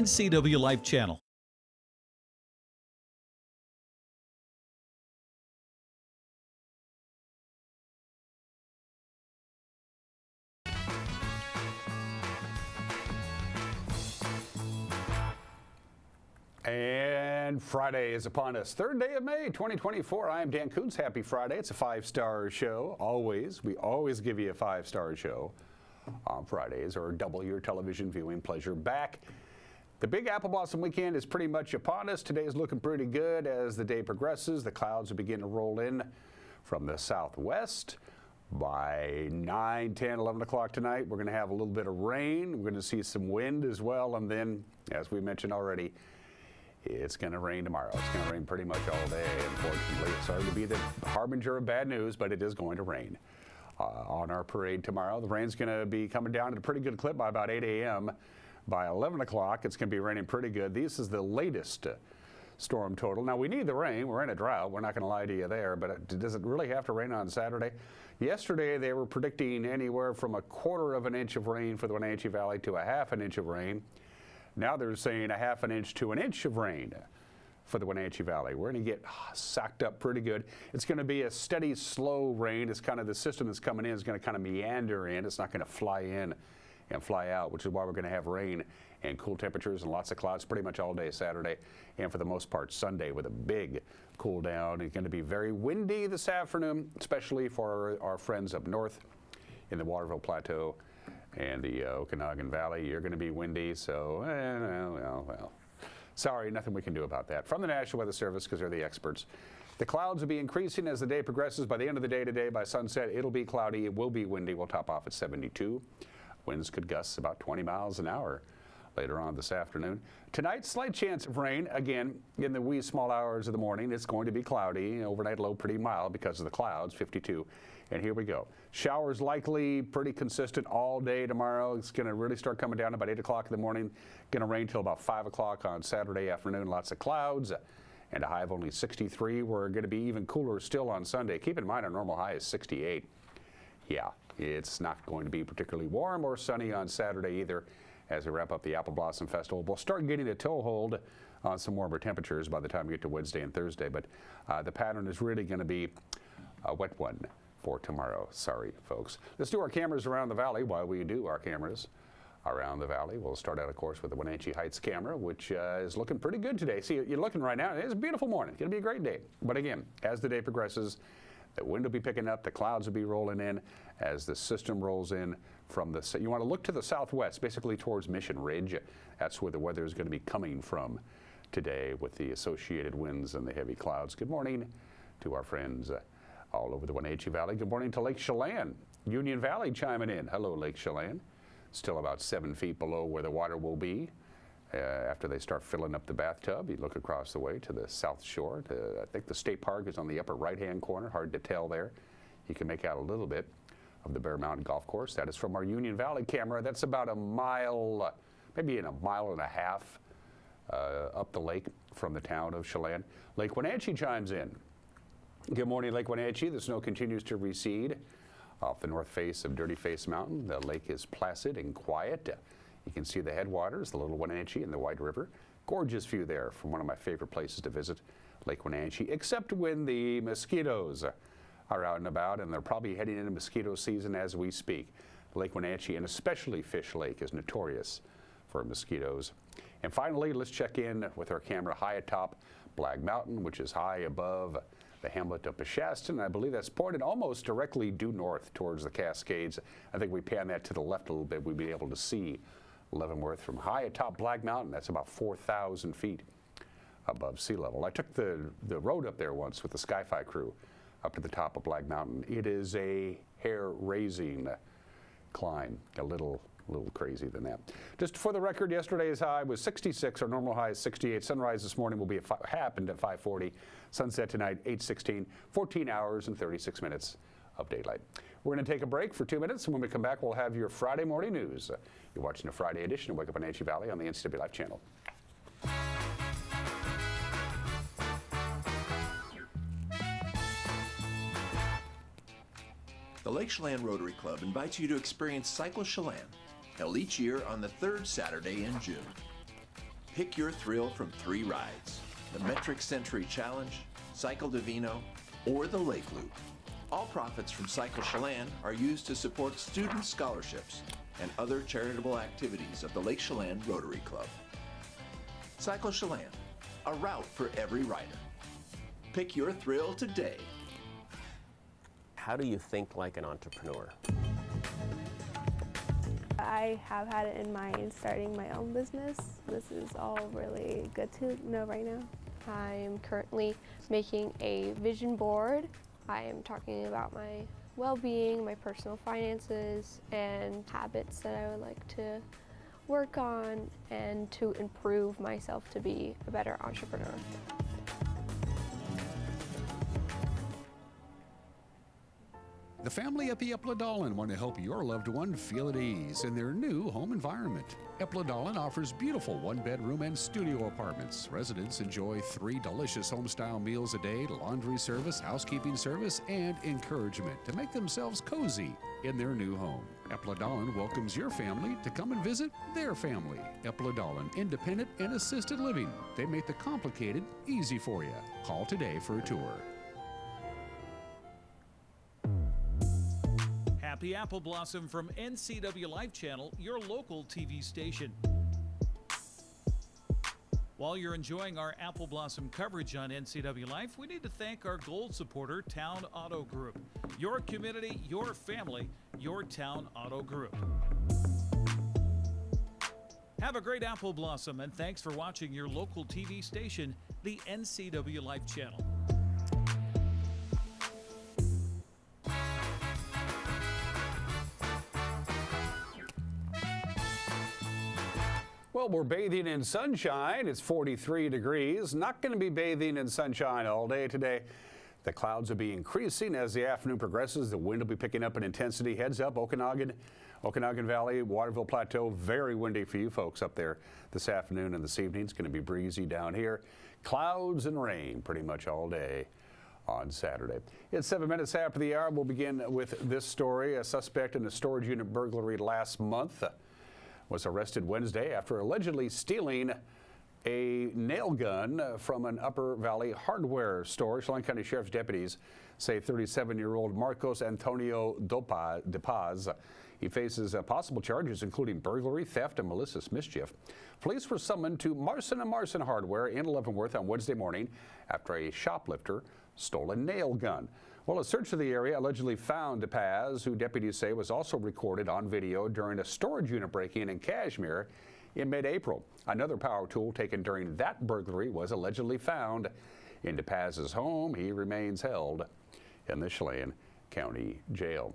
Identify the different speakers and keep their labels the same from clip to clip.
Speaker 1: CW Life channel.
Speaker 2: And Friday is upon us. Third day of May, 2024. I am Dan Kuntz. Happy Friday. It's a 5-star show. Always. We always give you a 5-star show on Fridays, or double your television viewing pleasure back. The big apple blossom weekend is pretty much upon us. Today is looking pretty good as the day progresses. The clouds will begin to roll in from the southwest. By 9, 10, 11 o'clock tonight, we're going to have a little bit of rain. We're going to see some wind as well. And then, as we mentioned already, it's going to rain tomorrow. It's going to rain pretty much all day, unfortunately. Sorry to be the harbinger of bad news, but it is going to rain on our parade tomorrow. The rain's going to be coming down at a pretty good clip by about 8 a.m. By 11 o'clock, it's going to be raining pretty good. This is the latest storm total. Now, we need the rain. We're in a drought. We're not going to lie to you there, but does it really have to rain on Saturday? Yesterday, they were predicting anywhere from 1/4 of an inch of rain for the Wenatchee Valley to 1/2 an inch of rain. Now they're saying 1/2 an inch to 1 inch of rain for the Wenatchee Valley. We're going to get socked up pretty good. It's going to be a steady, slow rain. It's kind of the system that's coming in is going to kind of meander in. It's not going to fly in and fly out, which is why we're going to have rain and cool temperatures and lots of clouds pretty much all day Saturday, and for the most part Sunday with a big cool down. It's going to be very windy this afternoon, especially for our friends up north in the Waterville Plateau and the Okanagan Valley. You're going to be windy, so well. Sorry, nothing we can do about that. From the National Weather Service, because they're the experts, the clouds will be increasing as the day progresses. By the end of the day today, by sunset, it'll be cloudy. It will be windy. We'll top off at 72. Winds could gust about 20 miles an hour later on this afternoon. Tonight, slight chance of rain. Again, in the wee small hours of the morning, it's going to be cloudy. Overnight low pretty mild because of the clouds, 52. And here we go. Showers likely pretty consistent all day tomorrow. It's going to really start coming down about 8 o'clock in the morning. Going to rain till about 5 o'clock on Saturday afternoon. Lots of clouds and a high of only 63. We're going to be even cooler still on Sunday. Keep in mind our normal high is 68. Yeah, it's not going to be particularly warm or sunny on Saturday either as we wrap up the Apple Blossom Festival. We'll start getting a toehold on some warmer temperatures by the time we get to Wednesday and Thursday, but the pattern is really going to be a wet one for tomorrow. Sorry, folks. Let's do our cameras around the valley. While we do our cameras around the valley, we'll start out, of course, with the Wenatchee Heights camera, which is looking pretty good today. See, you're looking right now. It's a beautiful morning. It's going to be a great day. But again, as the day progresses, the wind will be picking up. The clouds will be rolling in as the system rolls in from the. You want to look to the southwest, basically towards Mission Ridge. That's where the weather is going to be coming from today with the associated winds and the heavy clouds. Good morning to our friends all over the Wenatchee Valley. Good morning to Lake Chelan. Union Valley chiming in. Hello, Lake Chelan. Still about 7 feet below where the water will be after they start filling up the bathtub. You look across the way to the south shore. I think the state park is on the upper right-hand corner. Hard to tell there. You can make out a little bit of the Bear Mountain Golf Course. That is from our Union Valley camera. That's about a mile, maybe in a mile and a half up the lake from the town of Chelan. Lake Wenatchee chimes in. Good morning, Lake Wenatchee. The snow continues to recede off the north face of Dirty Face Mountain. The lake is placid and quiet. You can see the headwaters, the Little Wenatchee and the White River. Gorgeous view there from one of my favorite places to visit, Lake Wenatchee, except when the mosquitoes are out and about, and they're probably heading into mosquito season as we speak. Lake Wenatchee, and especially Fish Lake, is notorious for mosquitoes. And finally, let's check in with our camera high atop Black Mountain, which is high above the hamlet of Peshastin. I believe that's pointed almost directly due north towards the Cascades. I think we pan that to the left a little bit, we'd be able to see Leavenworth from high atop Black Mountain. That's about 4,000 feet above sea level. I took the road up there once with the Sky-Fi crew up to the top of Black Mountain. It is a hair-raising climb, a little crazy than that. Just for the record, yesterday's high was 66. Our normal high is 68. Sunrise this morning will be happened at 5:40. Sunset tonight, 8:16. 14 hours and 36 minutes of daylight. We're going to take a break for 2 minutes, and when we come back, we'll have your Friday morning news. You're watching a Friday edition of Wake Up Wenatchee Valley on the NCW Life channel.
Speaker 3: The Lake Chelan Rotary Club invites you to experience Cycle Chelan, held each year on the third Saturday in June. Pick your thrill from 3 rides: the Metric Century Challenge, Cycle Divino, or the Lake Loop. All profits from Cycle Chelan are used to support student scholarships and other charitable activities of the Lake Chelan Rotary Club. Cycle Chelan, a route for every rider. Pick your thrill today.
Speaker 1: How do you think like an entrepreneur?
Speaker 4: I have had it in mind starting my own business. This is all really good to know right now.
Speaker 5: I am currently making a vision board. I am talking about my well-being, my personal finances, and habits that I would like to work on and to improve myself to be a better entrepreneur.
Speaker 2: The family at the Eppladahlin want to help your loved one feel at ease in their new home environment. Eppladahlin offers beautiful one-bedroom and studio apartments. Residents enjoy 3 delicious home-style meals a day, laundry service, housekeeping service, and encouragement to make themselves cozy in their new home. Eppladahlin welcomes your family to come and visit their family. Eppladahlin, independent and assisted living. They make the complicated easy for you. Call today for a tour.
Speaker 6: Happy Apple Blossom from NCW Life Channel, your local TV station. While you're enjoying our Apple Blossom coverage on NCW Life, we need to thank our gold supporter, Town Auto Group. Your community, your family, your Town Auto Group. Have a great Apple Blossom, and thanks for watching your local TV station, the NCW Life Channel.
Speaker 2: Well, we're bathing in sunshine. It's 43 degrees. Not going to be bathing in sunshine all day today. The clouds will be increasing as the afternoon progresses. The wind will be picking up in intensity. Heads up, Okanagan Valley, Waterville Plateau. Very windy for you folks up there this afternoon and this evening. It's going to be breezy down here. Clouds and rain pretty much all day on Saturday. It's 7 minutes after the hour. We'll begin with this story. A suspect in a storage unit burglary last month was arrested Wednesday after allegedly stealing a nail gun from an Upper Valley hardware store. Chelan County Sheriff's deputies say 37-year-old Marcos Antonio de Paz. He faces possible charges including burglary, theft, and malicious mischief. Police were summoned to Marson & Marson Hardware in Leavenworth on Wednesday morning after a shoplifter stole a nail gun. Well, a search of the area allegedly found de Paz, who deputies say was also recorded on video during a storage unit break-in in Kashmir in mid-April. Another power tool taken during that burglary was allegedly found in de Paz's home. He remains held in the Chelan County Jail.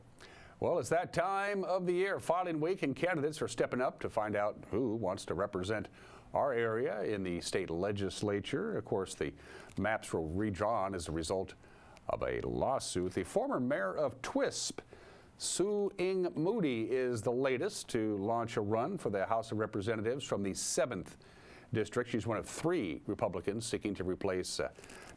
Speaker 2: Well, it's that time of the year, filing week, and candidates are stepping up to find out who wants to represent our area in the state legislature. Of course, the maps were redrawn as a result of a lawsuit. The former mayor of Twisp, Sue Ing Moody, is the latest to launch a run for the House of Representatives from the 7th District. She's one of 3 Republicans seeking to replace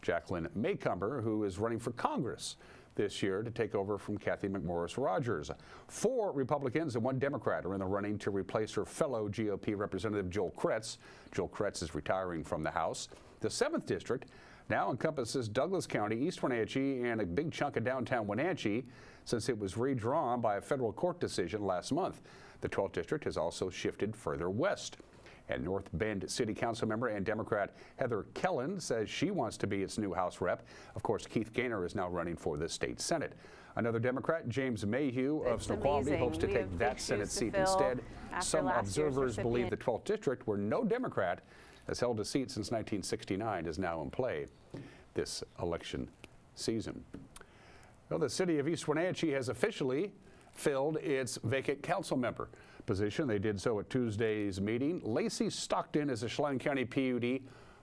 Speaker 2: Jacqueline Maycomber, who is running for Congress this year to take over from Kathy McMorris Rogers. 4 Republicans and 1 Democrat are in the running to replace her fellow GOP Representative Joel Kretz. Joel Kretz is retiring from the House. The 7th District now encompasses Douglas County, East Wenatchee, and a big chunk of downtown Wenatchee since it was redrawn by a federal court decision last month. The 12th District has also shifted further west. And North Bend City Council member and Democrat Heather Kellen says she wants to be its new House rep. Of course, Keith Gaynor is now running for the state Senate. Another Democrat, James Mayhew of Snoqualmie, hopes to take that Senate seat instead. Some observers believe the 12th District, where no Democrat has held a seat since 1969, is now in play this election season. Well, the city of East Wenatchee has officially filled its vacant council member position. They did so at Tuesday's meeting. Lacey Stockton is a Chelan County PUD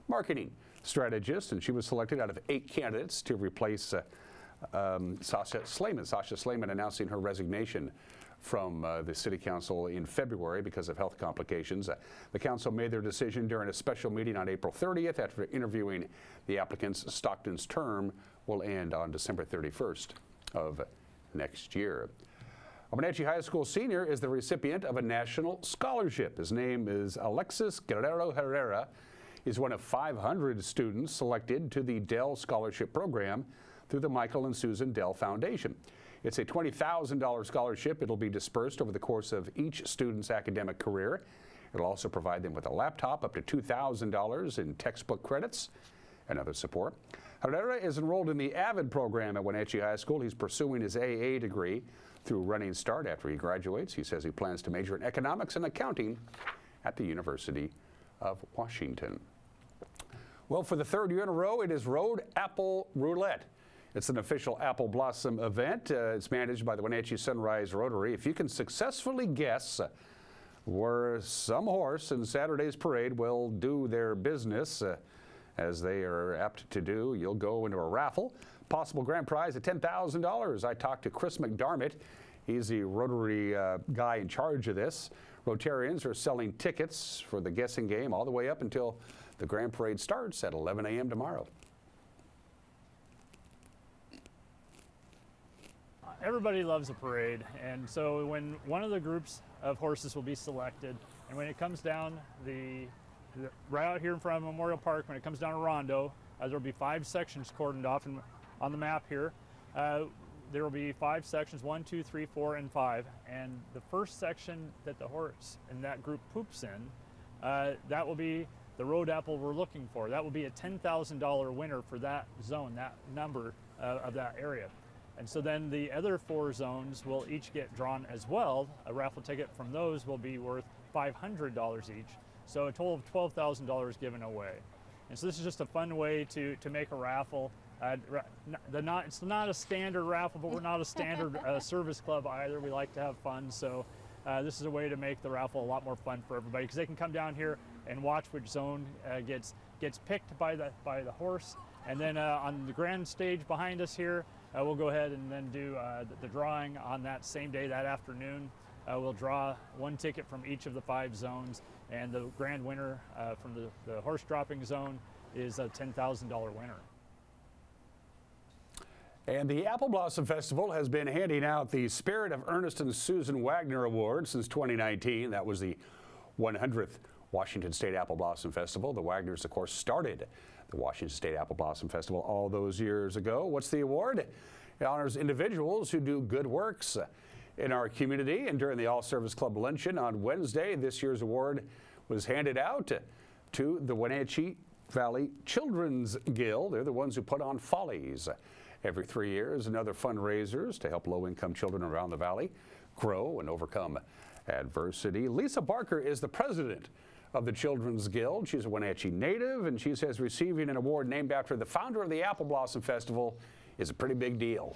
Speaker 2: marketing strategist, and she was selected out of 8 candidates to replace Sasha Slayman. Sasha Slayman announcing her resignation from the city council in February because of health complications. The council made their decision during a special meeting on April 30th after interviewing the applicants. Stockton's term will end on December 31st of next year. A Wenatchee High School senior is the recipient of a national scholarship. His name is Alexis Guerrero Herrera. He's one of 500 students selected to the Dell Scholarship Program through the Michael and Susan Dell Foundation. It's a $20,000 scholarship. It'll be dispersed over the course of each student's academic career. It'll also provide them with a laptop, up to $2,000 in textbook credits, and other support. Herrera is enrolled in the AVID program at Wenatchee High School. He's pursuing his AA degree through Running Start after he graduates. He says he plans to major in economics and accounting at the University of Washington. Well, for the third year in a row, it is Road Apple Roulette. It's an official apple blossom event. It's managed by the Wenatchee Sunrise Rotary. If you can successfully guess where some horse in Saturday's parade will do their business, as they are apt to do, you'll go into a raffle. Possible grand prize of $10,000. I talked to Chris McDermott. He's the Rotary guy in charge of this. Rotarians are selling tickets for the guessing game all the way up until the grand parade starts at 11 a.m. tomorrow.
Speaker 7: Everybody loves a parade, and so when one of the groups of horses will be selected, and when it comes down right out here in front of Memorial Park, when it comes down to Rondo, there will be 5 sections cordoned off on the map here. There will be 5 sections, 1, 2, 3, 4, and 5. And the first section that the horse in that group poops in, that will be the road apple we're looking for. That will be a $10,000 winner for that zone, that number of that area. And so then the other 4 zones will each get drawn as well. A raffle ticket from those will be worth $500 each. So a total of $12,000 given away. And so this is just a fun way to make a raffle. It's not a standard raffle, but we're not a standard service club either. We like to have fun. So this is a way to make the raffle a lot more fun for everybody, because they can come down here and watch which zone gets picked by the horse. And then on the grand stage behind us here, we'll go ahead and then do the drawing on that same day, that afternoon. We'll draw 1 ticket from each of the 5 zones, and the grand winner from the horse dropping zone is a $10,000 winner.
Speaker 2: And the Apple Blossom Festival has been handing out the Spirit of Ernest and Susan Wagner Award since 2019. That was the 100th Washington State Apple Blossom Festival. The Wagners, of course, started the Washington State Apple Blossom Festival all those years ago. What's the award? It honors individuals who do good works in our community. And during the All-Service Club luncheon on Wednesday, this year's award was handed out to the Wenatchee Valley Children's Guild. They're the ones who put on Follies every 3 years and other fundraisers to help low-income children around the valley grow and overcome adversity. Lisa Barker is the president of the Children's Guild. She's a Wenatchee native, and she says receiving an award named after the founder of the Apple Blossom Festival is a pretty big deal.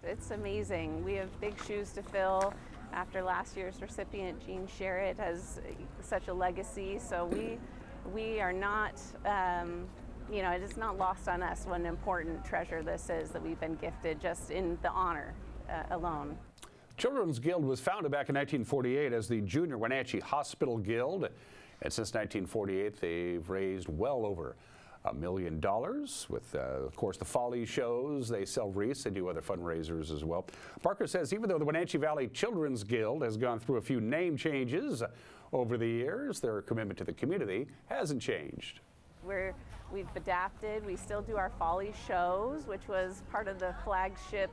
Speaker 8: It's amazing. We have big shoes to fill. After last year's recipient, Jean Sherritt, has such a legacy. So we are not, it is not lost on us what an important treasure this is that we've been gifted just in the honor alone.
Speaker 2: Children's Guild was founded back in 1948 as the Junior Wenatchee Hospital Guild. And since 1948, they've raised well over $1 million with, of course, the Follies shows. They sell wreaths. They do other fundraisers as well. Barker says even though the Wenatchee Valley Children's Guild has gone through a few name changes over the years, their commitment to the community hasn't changed.
Speaker 8: We've adapted. We still do our Follies shows, which was part of the flagship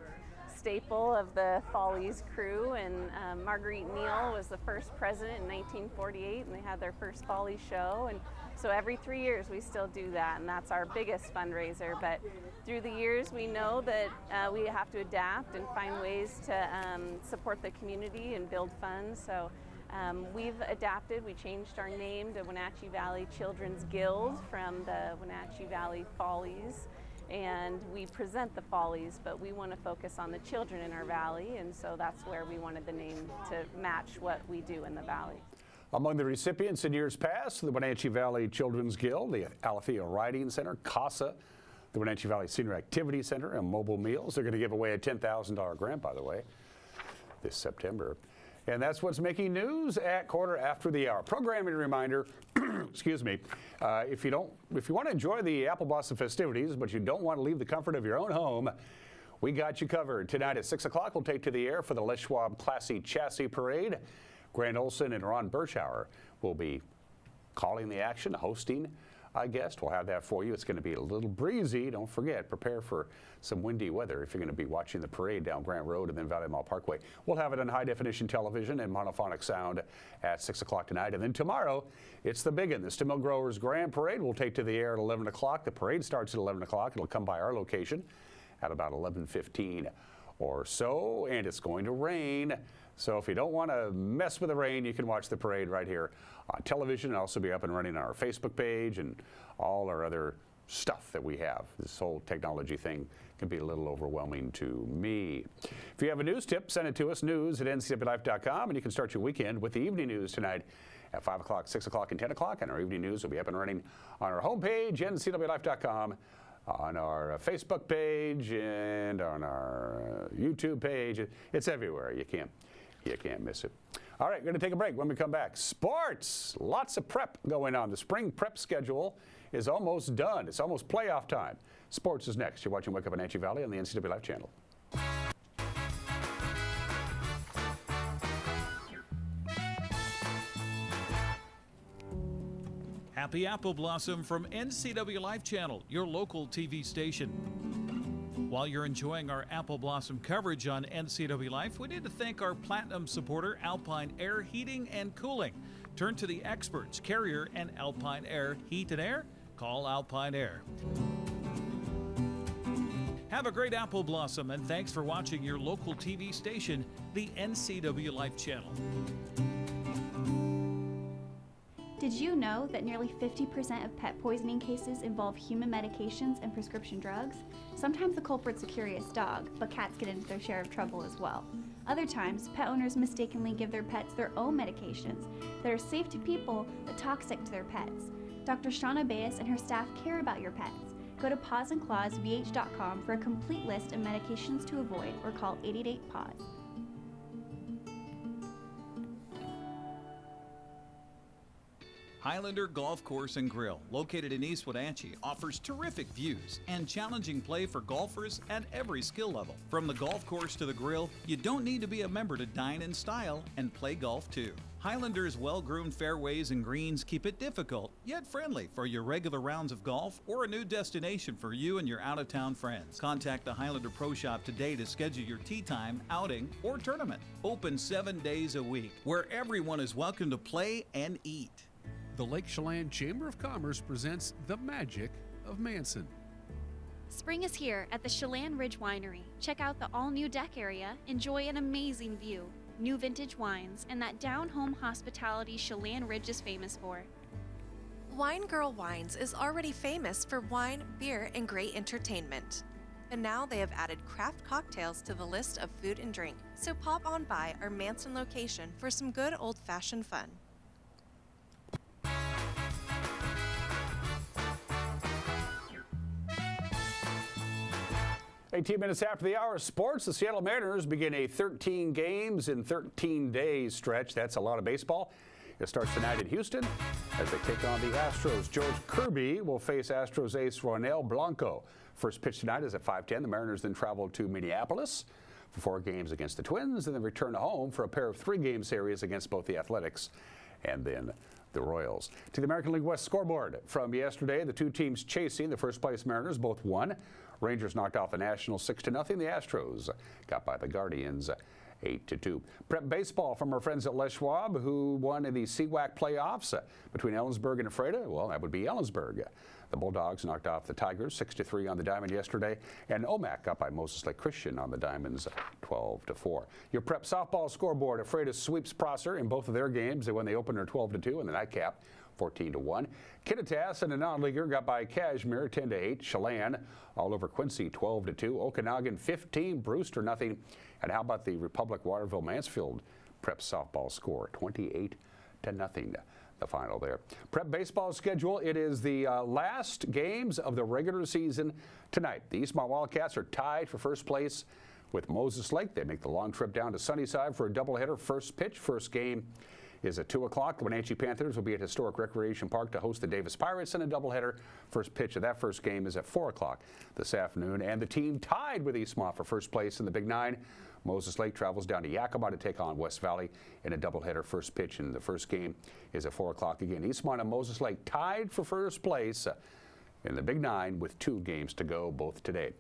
Speaker 8: staple of the Follies crew, and Marguerite Neal was the first president in 1948, and they had their first Follies show, and so every 3 years we still do that, and that's our biggest fundraiser. But through the years we know that we have to adapt and find ways to support the community and build funds. So we've adapted. We changed our name to Wenatchee Valley Children's Guild from the Wenatchee Valley Follies. And we present the Follies, but we want to focus on the children in our valley, and so that's where we wanted the name to match what we do in the valley.
Speaker 2: Among the recipients in years past, the Wenatchee Valley Children's Guild, the Alethea Riding Center, CASA, the Wenatchee Valley Senior Activity Center, and Mobile Meals. They're going to give away a $10,000 grant, by the way, this September. And that's what's making news at quarter after the hour. Programming reminder, excuse me, if you want to enjoy the Apple Blossom festivities, but you don't want to leave the comfort of your own home, We got you covered. Tonight at 6 o'clock, we'll take to the air for the Les Schwab Classy Chassis Parade. Grant Olson and Ron Birchauer will be calling the action, hosting a guest. We'll have that for you. It's going to be a little breezy. Don't forget, prepare for some windy weather if you're going to be watching the parade down Grant Road and then Valley Mall Parkway. We'll have it on high-definition television and monophonic sound at 6 o'clock tonight. And then tomorrow, it's the big one. The Stem Mill Growers Grand Parade will take to the air at 11 o'clock. The parade starts at 11 o'clock. It'll come by our location at about 11:15 or so, and it's going to rain. So if you don't want to mess with the rain, you can watch the parade right here on television. It'll also be up and running on our Facebook page and all our other stuff that we have. This whole technology thing can be a little overwhelming to me. If you have a news tip, send it to us, news@ncwlife.com, and you can start your weekend with the evening news tonight at 5 o'clock, 6 o'clock, and 10 o'clock. And our evening news will be up and running on our homepage, ncwlife.com, on our Facebook page, and on our YouTube page. It's everywhere. You can't miss it. All right, we're going to take a break. When we come back, sports. Lots of prep going on. The spring prep schedule is almost done. It's almost playoff time. Sports is next. You're watching Wake Up Wenatchee Valley on the NCW Life channel.
Speaker 6: Happy Apple Blossom from NCW Life Channel, your local TV station. While you're enjoying our Apple Blossom coverage on NCW Life, we need to thank our platinum supporter, Alpine Air Heating and Cooling. Turn to the experts, Carrier and Alpine Air Heat and Air. Call Alpine Air. Have a great Apple Blossom, and thanks for watching your local TV station, the NCW Life Channel.
Speaker 9: Did you know that nearly 50% of pet poisoning cases involve human medications and prescription drugs? Sometimes the culprit's a curious dog, but cats get into their share of trouble as well. Other times, pet owners mistakenly give their pets their own medications that are safe to people but toxic to their pets. Dr. Shauna Baez and her staff care about your pets. Go to pawsandclawsvh.com for a complete list of medications to avoid or call 888-PAWS.
Speaker 6: Highlander Golf Course and Grill, located in East Wenatchee, offers terrific views and challenging play for golfers at every skill level. From the golf course to the grill, you don't need to be a member to dine in style and play golf too. Highlander's well-groomed fairways and greens keep it difficult, yet friendly for your regular rounds of golf or a new destination for you and your out-of-town friends. Contact the Highlander Pro Shop today to schedule your tee time, outing, or tournament. Open 7 days a week, where everyone is welcome to play and eat.
Speaker 10: The Lake Chelan Chamber of Commerce presents The Magic of Manson.
Speaker 11: Spring is here at the Chelan Ridge Winery. Check out the all-new deck area, enjoy an amazing view, new vintage wines, and that down-home hospitality Chelan Ridge is famous for.
Speaker 12: Wine Girl Wines is already famous for wine, beer, and great entertainment. And now they have added craft cocktails to the list of food and drink. So pop on by our Manson location for some good old-fashioned fun.
Speaker 2: 18 minutes after the hour of sports, the Seattle Mariners begin a 13 games in 13 days stretch. That's a lot of baseball. It starts tonight in Houston as they take on the Astros. George Kirby will face Astros ace Ronel Blanco. First pitch tonight is at 5:10. The Mariners then travel to Minneapolis for 4 games against the Twins and then return home for a pair of 3-game series against both the Athletics and then the Royals. To the American League West scoreboard from yesterday, the two teams chasing the first-place Mariners both won. Rangers knocked off the Nationals 6-0. The Astros got by the Guardians 8-2. Prep baseball from our friends at Les Schwab, who won in the CWAC playoffs between Ellensburg and Ephrata. Well, that would be Ellensburg. The Bulldogs knocked off the Tigers 6-3 on the Diamond yesterday, and Omak got by Moses Lake Christian on the Diamonds 12-4. Your prep softball scoreboard: Ephrata sweeps Prosser in both of their games. They won the opener 12-2 and the nightcap 14-1. Kittitas and a non-leaguer got by Kashmir 10-8. Chelan all over Quincy 12-2. Okanagan 15, Brewster nothing. And how about the Republic Waterville Mansfield prep softball score 28-0. The final there. Prep baseball schedule: it is the last games of the regular season tonight. The Eastmont Wildcats are tied for first place with Moses Lake. They make the long trip down to Sunnyside for a doubleheader. First pitch, first game is at 2 o'clock. The Wenatchee Panthers will be at Historic Recreation Park to host the Davis Pirates in a doubleheader. First pitch of that first game is at 4 o'clock this afternoon. And the team tied with Eastmont for first place in the Big Nine. Moses Lake travels down to Yakima to take on West Valley in a doubleheader. First pitch in the first game is at 4 o'clock again. Eastmont and Moses Lake tied for first place in the Big Nine with 2 games to go, both today.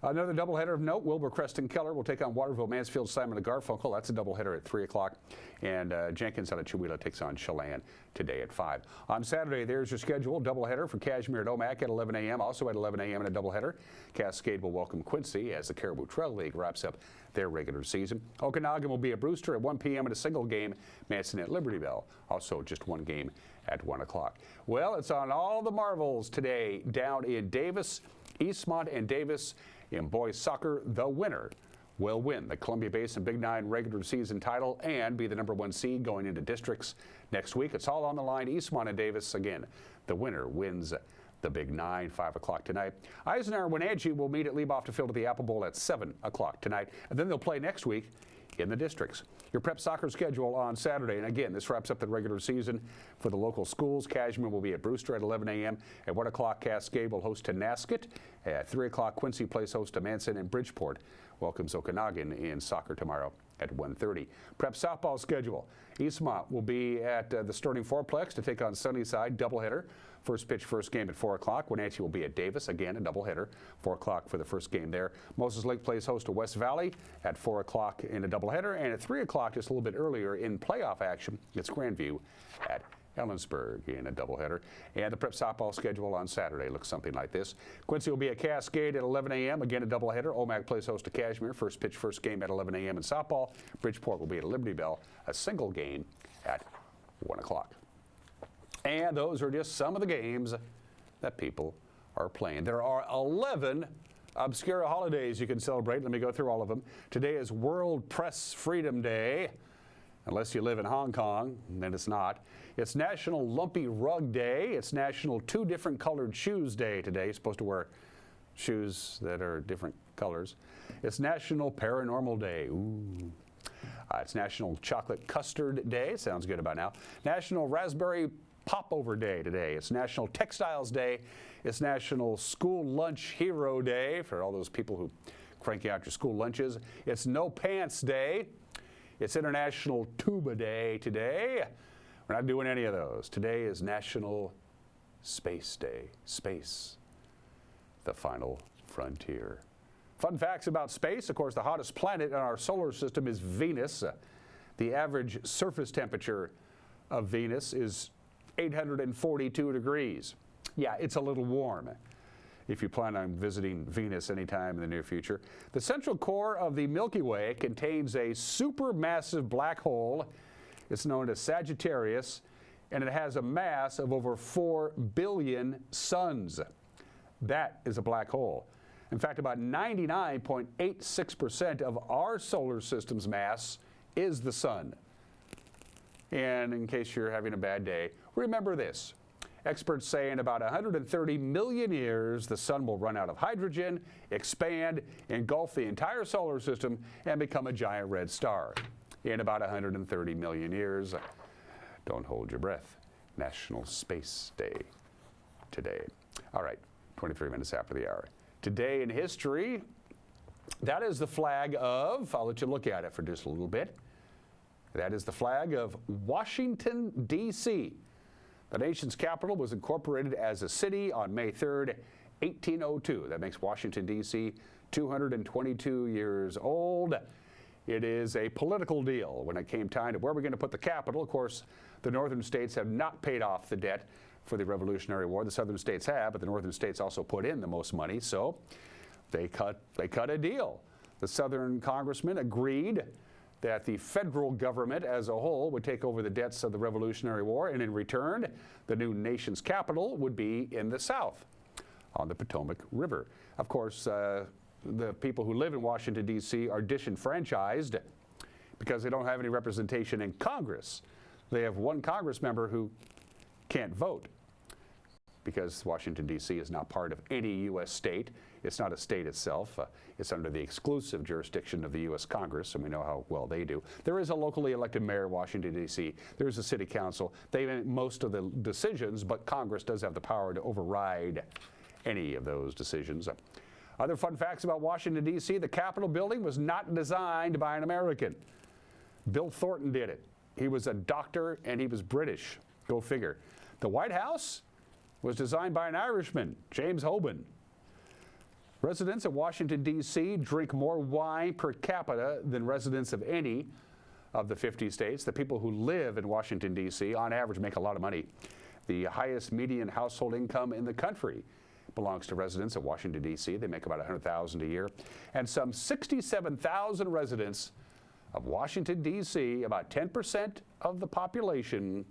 Speaker 2: Another doubleheader of note, Wilbur Creston Keller will take on Waterville Mansfield Simon and Garfunkel. That's a doubleheader at 3 o'clock. And Jenkins out of Chewelah takes on Chelan today at 5. On Saturday, there's your schedule. Doubleheader for Cashmere at Omak at 11 a.m. Also at 11 a.m. in a doubleheader. Cascade will welcome Quincy as the Caribou Trail League wraps up their regular season. Okanagan will be at Brewster at 1 p.m. in a single game. Manson at Libertyville, also just 1 game at 1 o'clock. Well, it's on all the marvels today down in Davis, Eastmont and Davis. In boys soccer, the winner will win the Columbia Basin Big Nine regular season title and be the #1 seed going into districts next week. It's all on the line. Eastmont and Davis again. The winner wins the Big Nine. 5 o'clock tonight. Eisenhower and Wenatchee will meet at Lieboff to field at the Apple Bowl at 7 o'clock tonight, and then they'll play next week in the districts. Your prep soccer schedule on Saturday, and again, this wraps up the regular season for the local schools. Cashmere will be at Brewster at 11 a.m. At 1 o'clock, Cascade will host Tonasket. At 3 o'clock, Quincy plays host to Manson, and Bridgeport welcomes Okanagan in soccer tomorrow at 1:30. Prep softball schedule. Eastmont will be at the Sterling Fourplex to take on Sunnyside, doubleheader. First pitch, first game at 4 o'clock. Wenatchee will be at Davis, again a doubleheader, 4 o'clock for the first game there. Moses Lake plays host to West Valley at 4 o'clock in a doubleheader. And at 3 o'clock, just a little bit earlier in playoff action, it's Grandview at Ellensburg in a doubleheader. And the prep softball schedule on Saturday looks something like this. Quincy will be at Cascade at 11 a.m. Again, a doubleheader. Omak plays host to Cashmere. First pitch, first game at 11 a.m. in softball. Bridgeport will be at Libertyville, a single game at 1 o'clock. And those are just some of the games that people are playing. There are 11 obscure holidays you can celebrate. Let me go through all of them. Today is World Press Freedom Day. Unless you live in Hong Kong, then it's not. It's National Lumpy Rug Day. It's National 2 Different Colored Shoes Day today. You're supposed to wear shoes that are different colors. It's National Paranormal Day. Ooh. It's National Chocolate Custard Day. Sounds good about now. National Raspberry Popover Day today. It's National Textiles Day. It's National School Lunch Hero Day for all those people who crank out your school lunches. It's No Pants Day. It's International Tuba Day today. We're not doing any of those. Today is National Space Day. Space, the final frontier. Fun facts about space. Of course, the hottest planet in our solar system is Venus. The average surface temperature of Venus is 842 degrees. Yeah, it's a little warm if you plan on visiting Venus anytime in the near future. The central core of the Milky Way contains a supermassive black hole. It's known as Sagittarius, and it has a mass of over 4 billion suns. That is a black hole. In fact, about 99.86% of our solar system's mass is the sun. And in case you're having a bad day, remember this. Experts say in about 130 million years, the sun will run out of hydrogen, expand, engulf the entire solar system, and become a giant red star. In about 130 million years. Don't hold your breath. National Space Day today. All right, 23 minutes after the hour. Today in history, that is the flag of, I'll let you look at it for just a little bit. That is the flag of Washington, D.C. The nation's capital was incorporated as a city on May 3rd, 1802. That makes Washington, D.C. 222 years old. It is a political deal when it came time to where we're going to put the capital. Of course, the northern states have not paid off the debt for the Revolutionary War. The southern states have, but the northern states also put in the most money, so they cut a deal. The southern congressman agreed that the federal government as a whole would take over the debts of the Revolutionary War, and in return, the new nation's capital would be in the south on the Potomac River. Of course, the people who live in Washington, D.C. are disenfranchised because they don't have any representation in Congress. They have one Congress member who can't vote. because Washington, D.C. is not part of any U.S. state. It's not a state itself. It's under the exclusive jurisdiction of the U.S. Congress, and we know how well they do. There is a locally elected mayor of Washington, D.C. There is a city council. They make most of the decisions, but Congress does have the power to override any of those decisions. Other fun facts about Washington, D.C. The Capitol building was not designed by an American. Bill Thornton did it. He was a doctor and he was British. Go figure. The White House was designed by an Irishman, James Hoban. Residents of Washington, D.C. drink more wine per capita than residents of any of the 50 states. The people who live in Washington, D.C. on average make a lot of money. The highest median household income in the country belongs to residents of Washington, D.C. They make about $100,000 a year. And some 67,000 residents of Washington, D.C., about 10% of the population,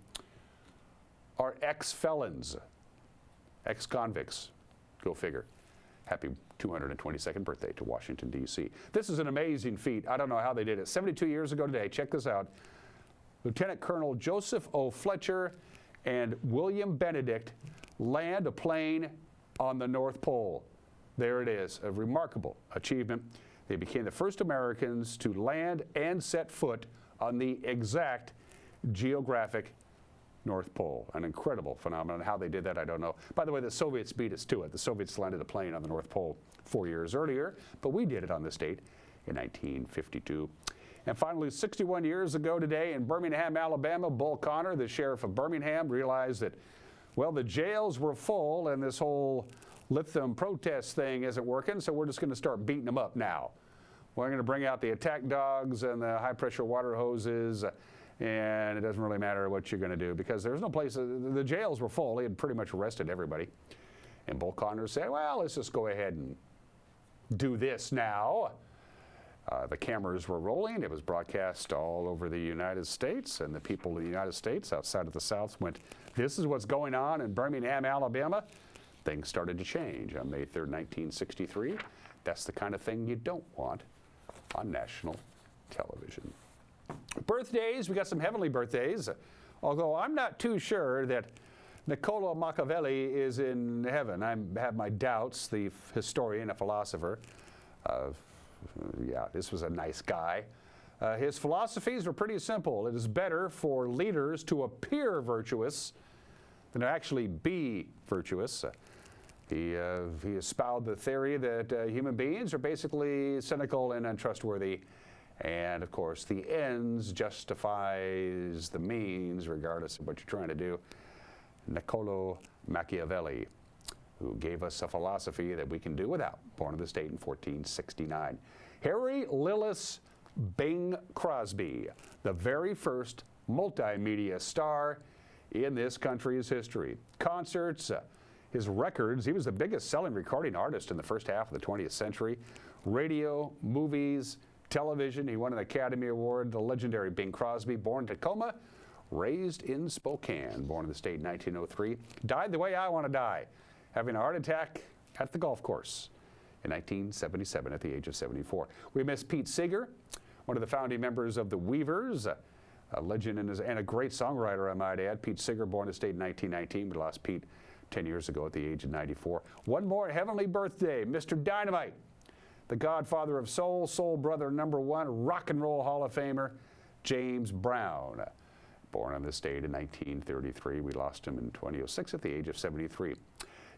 Speaker 2: are ex-felons, ex-convicts. Go figure. Happy 222nd birthday to Washington, D.C. This is an amazing feat. I don't know how they did it. 72 years ago today, check this out. Lieutenant Colonel Joseph O. Fletcher and William Benedict land a plane on the North Pole. There it is, a remarkable achievement. They became the first Americans to land and set foot on the exact geographic North Pole. An incredible phenomenon. How they did that, I don't know. By the way, the Soviets beat us to it. The Soviets landed a plane on the North Pole 4 years earlier, but we did it on this date in 1952. And finally, 61 years ago today in Birmingham, Alabama, Bull Connor, the sheriff of Birmingham, realized that, well, the jails were full and this whole lithium protest thing isn't working, so we're just going to start beating them up now. We're going to bring out the attack dogs and the high-pressure water hoses, and it doesn't really matter what you're going to do because there's no place. The jails were full. They had pretty much arrested everybody. And Bull Connor said, well, let's just go ahead and do this now. The cameras were rolling. It was broadcast all over the United States, and the people of the United States outside of the South went, this is what's going on in Birmingham, Alabama. Things started to change on May 3rd, 1963. That's the kind of thing you don't want on national television. Birthdays, we got some heavenly birthdays, although I'm not too sure that Niccolo Machiavelli is in heaven. I have my doubts, the historian, a philosopher. Yeah, this was a nice guy. His philosophies were pretty simple. It is better for leaders to appear virtuous than to actually be virtuous. He espoused the theory that human beings are basically cynical and untrustworthy. And of course, the ends justifies the means, regardless of what you're trying to do. Niccolo Machiavelli, who gave us a philosophy that we can do without, born in the state in 1469. Harry Lillis Bing Crosby, the very first multimedia star in this country's history. Concerts, his records, he was the biggest selling recording artist in the first half of the 20th century. Radio, movies, television, he won an Academy Award. The legendary Bing Crosby, born in Tacoma, raised in Spokane, born in the state in 1903. Died the way I want to die, having a heart attack at the golf course in 1977 at the age of 74. We miss Pete Seeger, one of the founding members of the Weavers, a legend and a great songwriter, I might add. Pete Seeger, born in the state in 1919. We lost Pete 10 years ago at the age of 94. One more heavenly birthday, Mr. Dynamite, the godfather of soul, soul brother #1, rock and roll Hall of Famer, James Brown, born on this date in 1933. We lost him in 2006 at the age of 73.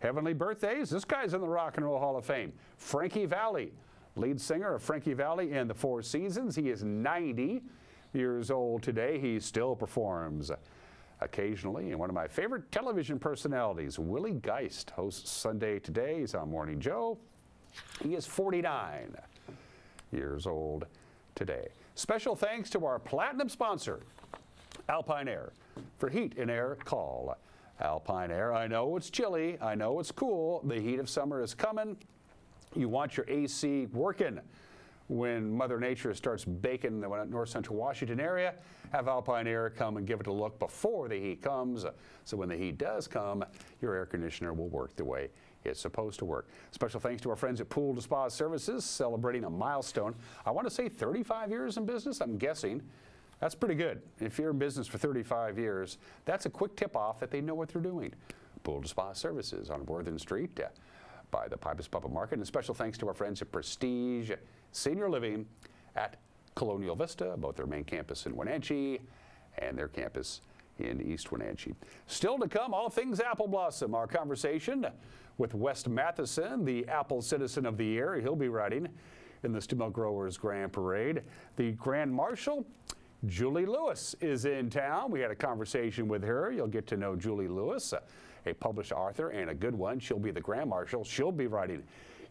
Speaker 2: Heavenly birthdays, this guy's in the Rock and Roll Hall of Fame. Frankie Valli, lead singer of Frankie Valli and the Four Seasons. He is 90 years old today. He still performs occasionally. And one of my favorite television personalities, Willie Geist, hosts Sunday Today. He's on Morning Joe. He is 49 years old today. Special thanks to our platinum sponsor, Alpine Air. For heat and air, call Alpine Air. I know it's chilly. I know it's cool. The heat of summer is coming. You want your AC working. When Mother Nature starts baking the north central Washington area, have Alpine Air come and give it a look before the heat comes. So when the heat does come, your air conditioner will work the way it's supposed to work. Special thanks to our friends at Pool to Spa Services, celebrating a milestone. I want to say 35 years in business, I'm guessing. That's pretty good. If you're in business for 35 years, that's a quick tip-off that they know what they're doing. pool to spa services on Worthing Street by the Pipus Puppet Market. And special thanks to our friends at Prestige Senior Living at Colonial Vista, both their main campus in Wenatchee and their campus in East Wenatchee. Still to come, all things apple blossom. Our conversation with Wes Matheson, the Apple Citizen of the Year. He'll be riding in the Stew Milk Growers Grand Parade. The Grand Marshal, Julie Lewis, is in town. We had a conversation with her. You'll get to know Julie Lewis, a published author and a good one. She'll be the Grand Marshal. She'll be riding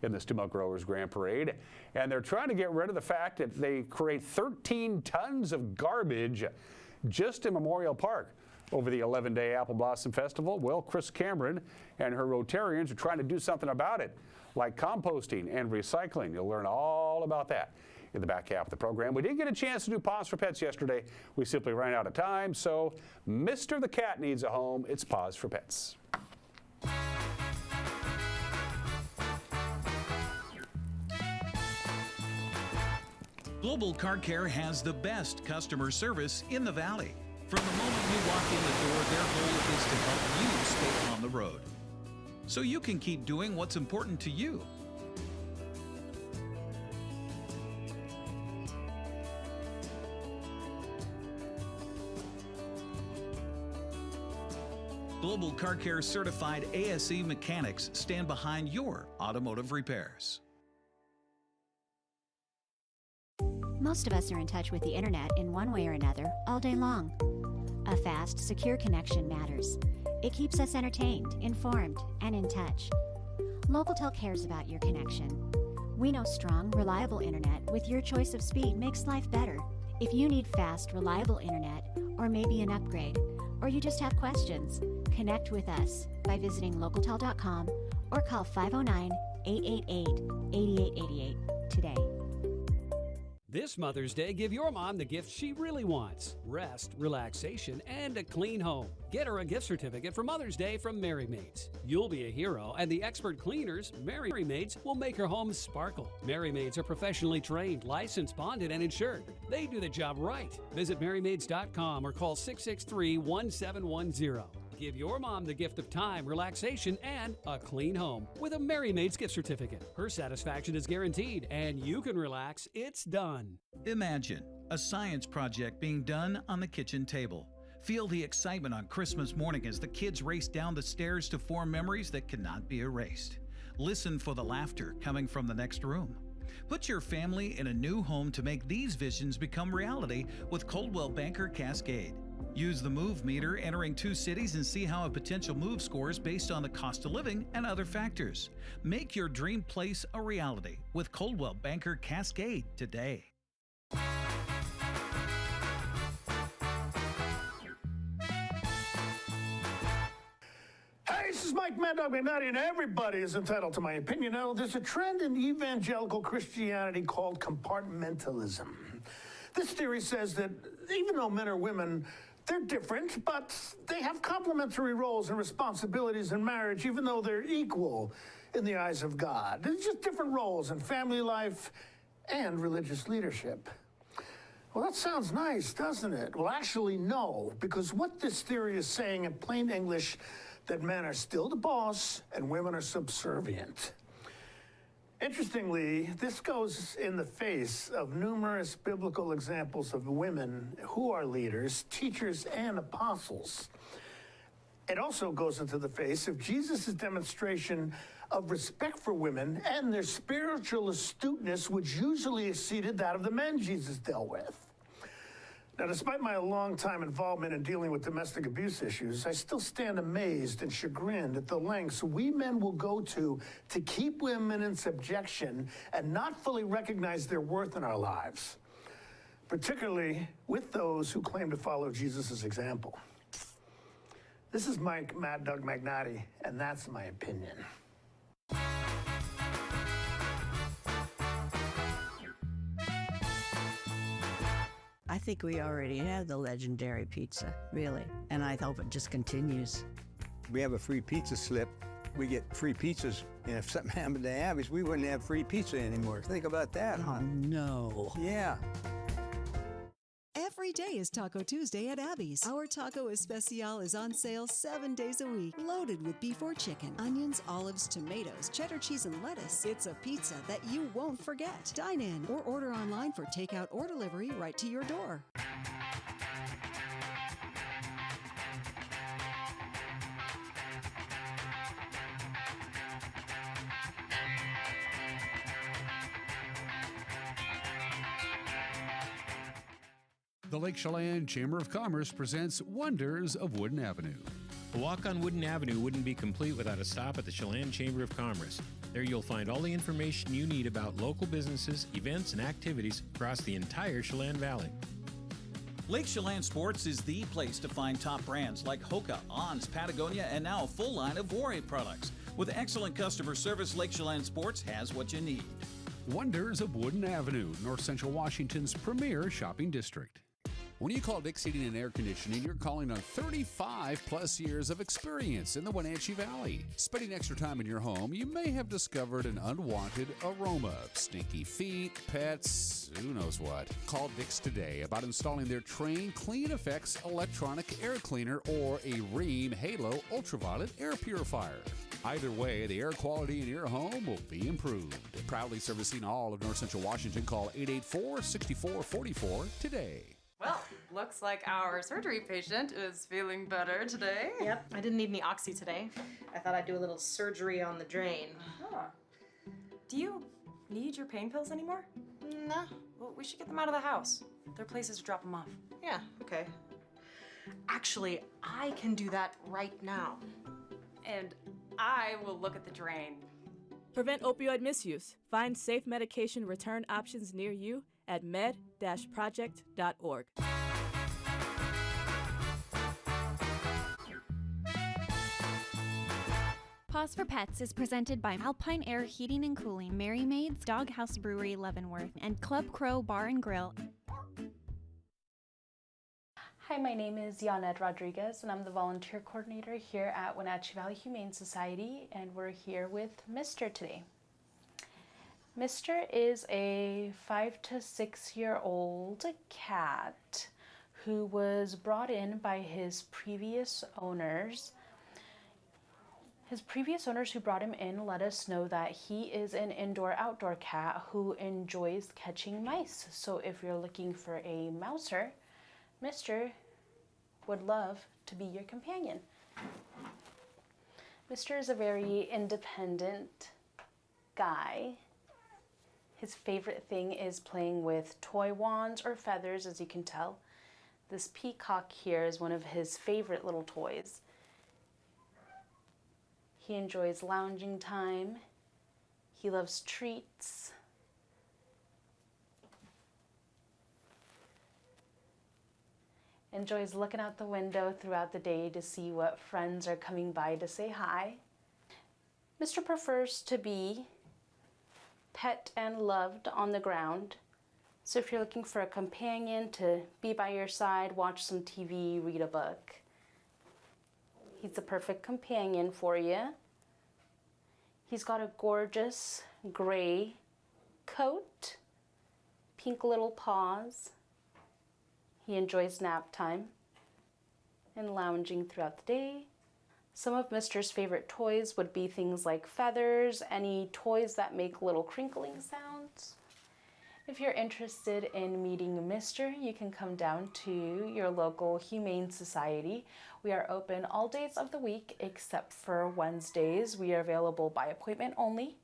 Speaker 2: in the Stew Milk Growers Grand Parade. And they're trying to get rid of the fact that they create 13 tons of garbage just in Memorial Park over the 11-day Apple Blossom Festival. Well, Chris Cameron and her Rotarians are trying to do something about it, like composting and recycling. You'll learn all about that in the back half of the program. We didn't get a chance to do Paws for Pets yesterday. We simply ran out of time, so Mr. the Cat needs a home. It's Paws for Pets.
Speaker 6: Global Car Care has the best customer service in the Valley. From the moment you walk in the door, their goal is to help you stay on the road, so you can keep doing what's important to you. Global Car Care certified ASE mechanics stand behind your automotive repairs.
Speaker 13: Most of us are in touch with the internet in one way or another all day long. A fast, secure connection matters. It keeps us entertained, informed, and in touch. Localtel cares about your connection. We know strong, reliable internet with your choice of speed makes life better. If you need fast, reliable internet, or maybe an upgrade, or you just have questions, connect with us by visiting localtel.com or call 509-888-8888 today.
Speaker 14: This Mother's Day, give your mom the gift she really wants: rest, relaxation, and a clean home. Get her a gift certificate for Mother's Day from Merry Maids. You'll be a hero, and the expert cleaners, Merry Maids, will make her home sparkle. Merry Maids are professionally trained, licensed, bonded, and insured. They do the job right. Visit MerryMaids.com or call 663-1710. Give your mom the gift of time, relaxation, and a clean home with a Merry Maids gift certificate. Her satisfaction is guaranteed, and you can relax. It's done.
Speaker 6: Imagine a science project being done on the kitchen table. Feel the excitement on Christmas morning as the kids race down the stairs to form memories that cannot be erased. Listen for the laughter coming from the next room. Put your family in a new home to make these visions become reality with Coldwell Banker Cascade. Use the Move Meter entering 2 cities and see how a potential move scores based on the cost of living and other factors. Make your dream place a reality with Coldwell Banker Cascade today.
Speaker 15: Hey, this is Mike Mad Dog McNutty, and everybody is entitled to my opinion. Now, there's a trend in evangelical Christianity called compartmentalism. This theory says that even though men or women, they're different, but they have complementary roles and responsibilities in marriage, even though they're equal in the eyes of God. There's just different roles in family life and religious leadership. Well, that sounds nice, doesn't it? Well, actually, no, because what this theory is saying in plain English, that men are still the boss and women are subservient. Interestingly, this goes in the face of numerous biblical examples of women who are leaders, teachers, and apostles. It also goes into the face of Jesus' demonstration of respect for women and their spiritual astuteness, which usually exceeded that of the men Jesus dealt with. Now, despite my long-time involvement in dealing with domestic abuse issues, I still stand amazed and chagrined at the lengths we men will go to keep women in subjection and not fully recognize their worth in our lives, particularly with those who claim to follow Jesus' example. This is Mike Mad Dog McNutty, and that's my opinion.
Speaker 16: I think we already have the legendary pizza, really, and I hope it just continues.
Speaker 17: We have a free pizza slip. We get free pizzas, and if something happened to Abby's, we wouldn't have free pizza anymore. Think about that, huh?
Speaker 16: No.
Speaker 17: Yeah.
Speaker 18: Every day is Taco Tuesday at Abby's. Our Taco Especial is on sale 7 days a week, loaded with beef or chicken, onions, olives, tomatoes, cheddar cheese, and lettuce. It's a pizza that you won't forget. Dine in or order online for takeout or delivery right to your door.
Speaker 10: The Lake Chelan Chamber of Commerce presents Wonders of Wooden Avenue.
Speaker 19: A walk on Wooden Avenue wouldn't be complete without a stop at the Chelan Chamber of Commerce. There you'll find all the information you need about local businesses, events, and activities across the entire Chelan Valley.
Speaker 6: Lake Chelan Sports is the place to find top brands like Hoka, On's, Patagonia, and now a full line of Warrior products. With excellent customer service, Lake Chelan Sports has what you need.
Speaker 10: Wonders of Wooden Avenue, North Central Washington's premier shopping district. When you call Dick's Heating and Air Conditioning, you're calling on 35 plus years of experience in the Wenatchee Valley. Spending extra time in your home, you may have discovered an unwanted aroma, stinky feet, pets, who knows what. Call Dick's today about installing their Train Clean Effects electronic air cleaner or a Rheem Halo ultraviolet air purifier. Either way, the air quality in your home will be improved. Proudly servicing all of North Central Washington, call 884-6444 today.
Speaker 20: Well, looks like our surgery patient is feeling better today.
Speaker 21: Yep, I didn't need any oxy today. I thought I'd do a little surgery on the drain.
Speaker 20: Huh. Do you need your pain pills anymore?
Speaker 21: No.
Speaker 20: Well, we should get them out of the house. There are places to drop them off.
Speaker 21: Yeah, okay. Actually, I can do that right now.
Speaker 20: And I will look at the drain.
Speaker 22: Prevent opioid misuse. Find safe medication return options near you at med-project.org.
Speaker 11: Pause for Pets is presented by Alpine Air Heating and Cooling, Mary Maid's Doghouse Brewery, Leavenworth, and Club Crow Bar and Grill.
Speaker 23: Hi, my name is Yanette Rodriguez, and I'm the volunteer coordinator here at Wenatchee Valley Humane Society, and we're here with Mr. today. Mr. is a 5 to 6 year old cat who was brought in by his previous owners. His previous owners who brought him in let us know that he is an indoor-outdoor cat who enjoys catching mice. So if you're looking for a mouser, Mr. would love to be your companion. Mr. is a very independent guy. His favorite thing is playing with toy wands or feathers, as you can tell. This peacock here is one of his favorite little toys. He enjoys lounging time. He loves treats. Enjoys looking out the window throughout the day to see what friends are coming by to say hi. Mr. prefers to be pet and loved on the ground. So if you're looking for a companion to be by your side, watch some TV, read a book, he's the perfect companion for you. He's got a gorgeous gray coat, pink little paws. He enjoys nap time and lounging throughout the day. Some of Mr.'s favorite toys would be things like feathers, any toys that make little crinkling sounds. If you're interested in meeting Mr., you can come down to your local Humane Society. We are open all days of the week except for Wednesdays. We are available by appointment only.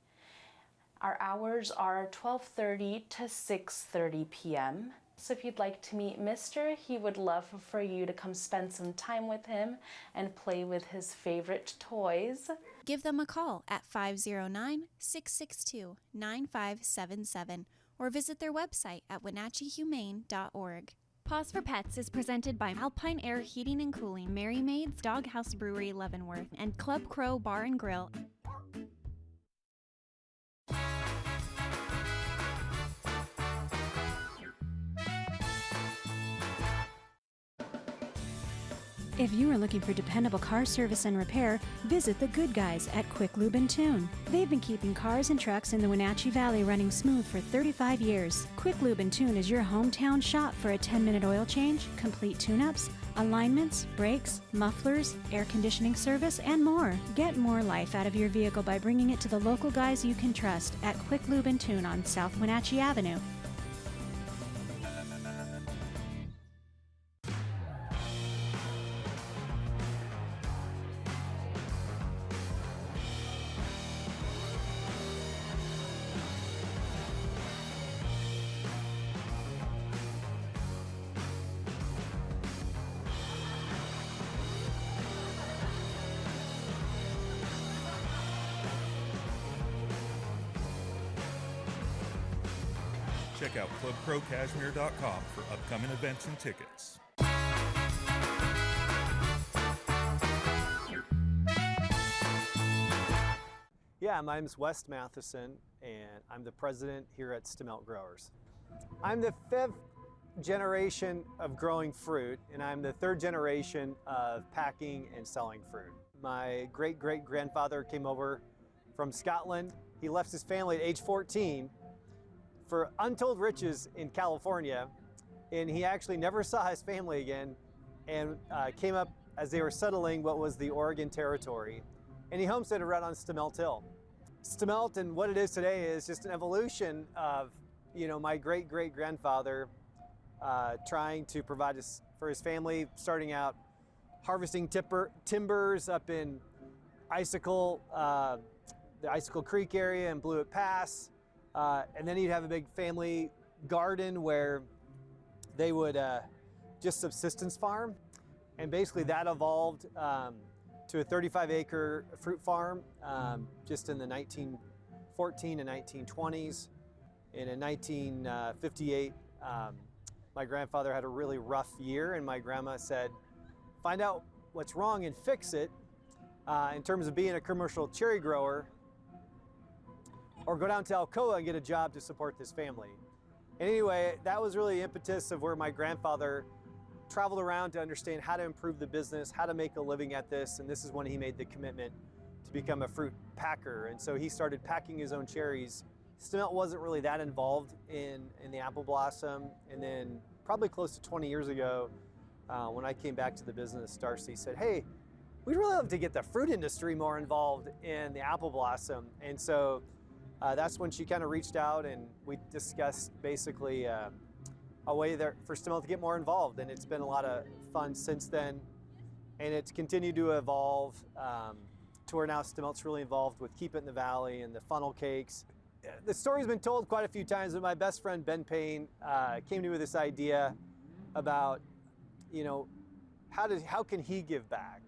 Speaker 23: Our hours are 12:30 to 6:30 p.m. So if you'd like to meet Mr., he would love for you to come spend some time with him and play with his favorite toys.
Speaker 11: Give them a call at 509-662-9577 or visit their website at wenatcheehumane.org. Pause for Pets is presented by Alpine Air Heating and Cooling, Mary Maid's Doghouse Brewery, Leavenworth, and Club Crow Bar and Grill.
Speaker 13: If you are looking for dependable car service and repair, visit the good guys at Quick Lube and Tune. They've been keeping cars and trucks in the Wenatchee Valley running smooth for 35 years. Quick Lube and Tune is your hometown shop for a 10-minute oil change, complete tune-ups, alignments, brakes, mufflers, air conditioning service, and more. Get more life out of your vehicle by bringing it to the local guys you can trust at Quick Lube and Tune on South Wenatchee Avenue.
Speaker 1: Check out clubcrowcashmere.com for upcoming events and tickets.
Speaker 3: Yeah, my name is Wes Matheson, and I'm the president here at Stemelt Growers. I'm the 5th generation of growing fruit, and I'm the 3rd generation of packing and selling fruit. My great-great-grandfather came over from Scotland. He left his family at age 14 for untold riches in California, and he actually never saw his family again, and came up as they were settling what was the Oregon Territory, and he homesteaded right on Stemelt Hill. Stemelt and what it is today is just an evolution of, my great-great-grandfather trying to provide for his family, starting out harvesting timbers up in the Icicle Creek area and Blewett Pass. And then he'd have a big family garden where they would just subsistence farm. And basically that evolved to a 35-acre fruit farm just in the 1914 and 1920s. And in 1958, my grandfather had a really rough year, and my grandma said, find out what's wrong and fix it in terms of being a commercial cherry grower, or go down to Alcoa and get a job to support this family. And anyway, that was really the impetus of where my grandfather traveled around to understand how to improve the business, how to make a living at this, and this is when he made the commitment to become a fruit packer. And so he started packing his own cherries. Stemelt wasn't really that involved in the apple blossom, and then probably close to 20 years ago, when I came back to the business, Darcy said, hey, we'd really love to get the fruit industry more involved in the apple blossom. And so that's when she kind of reached out, and we discussed basically a way there for Stemelt to get more involved. And it's been a lot of fun since then. And it's continued to evolve to where now Stemelt's really involved with Keep It in the Valley and the funnel cakes. The story's been told quite a few times, but my best friend Ben Payne came to me with this idea about, how can he give back?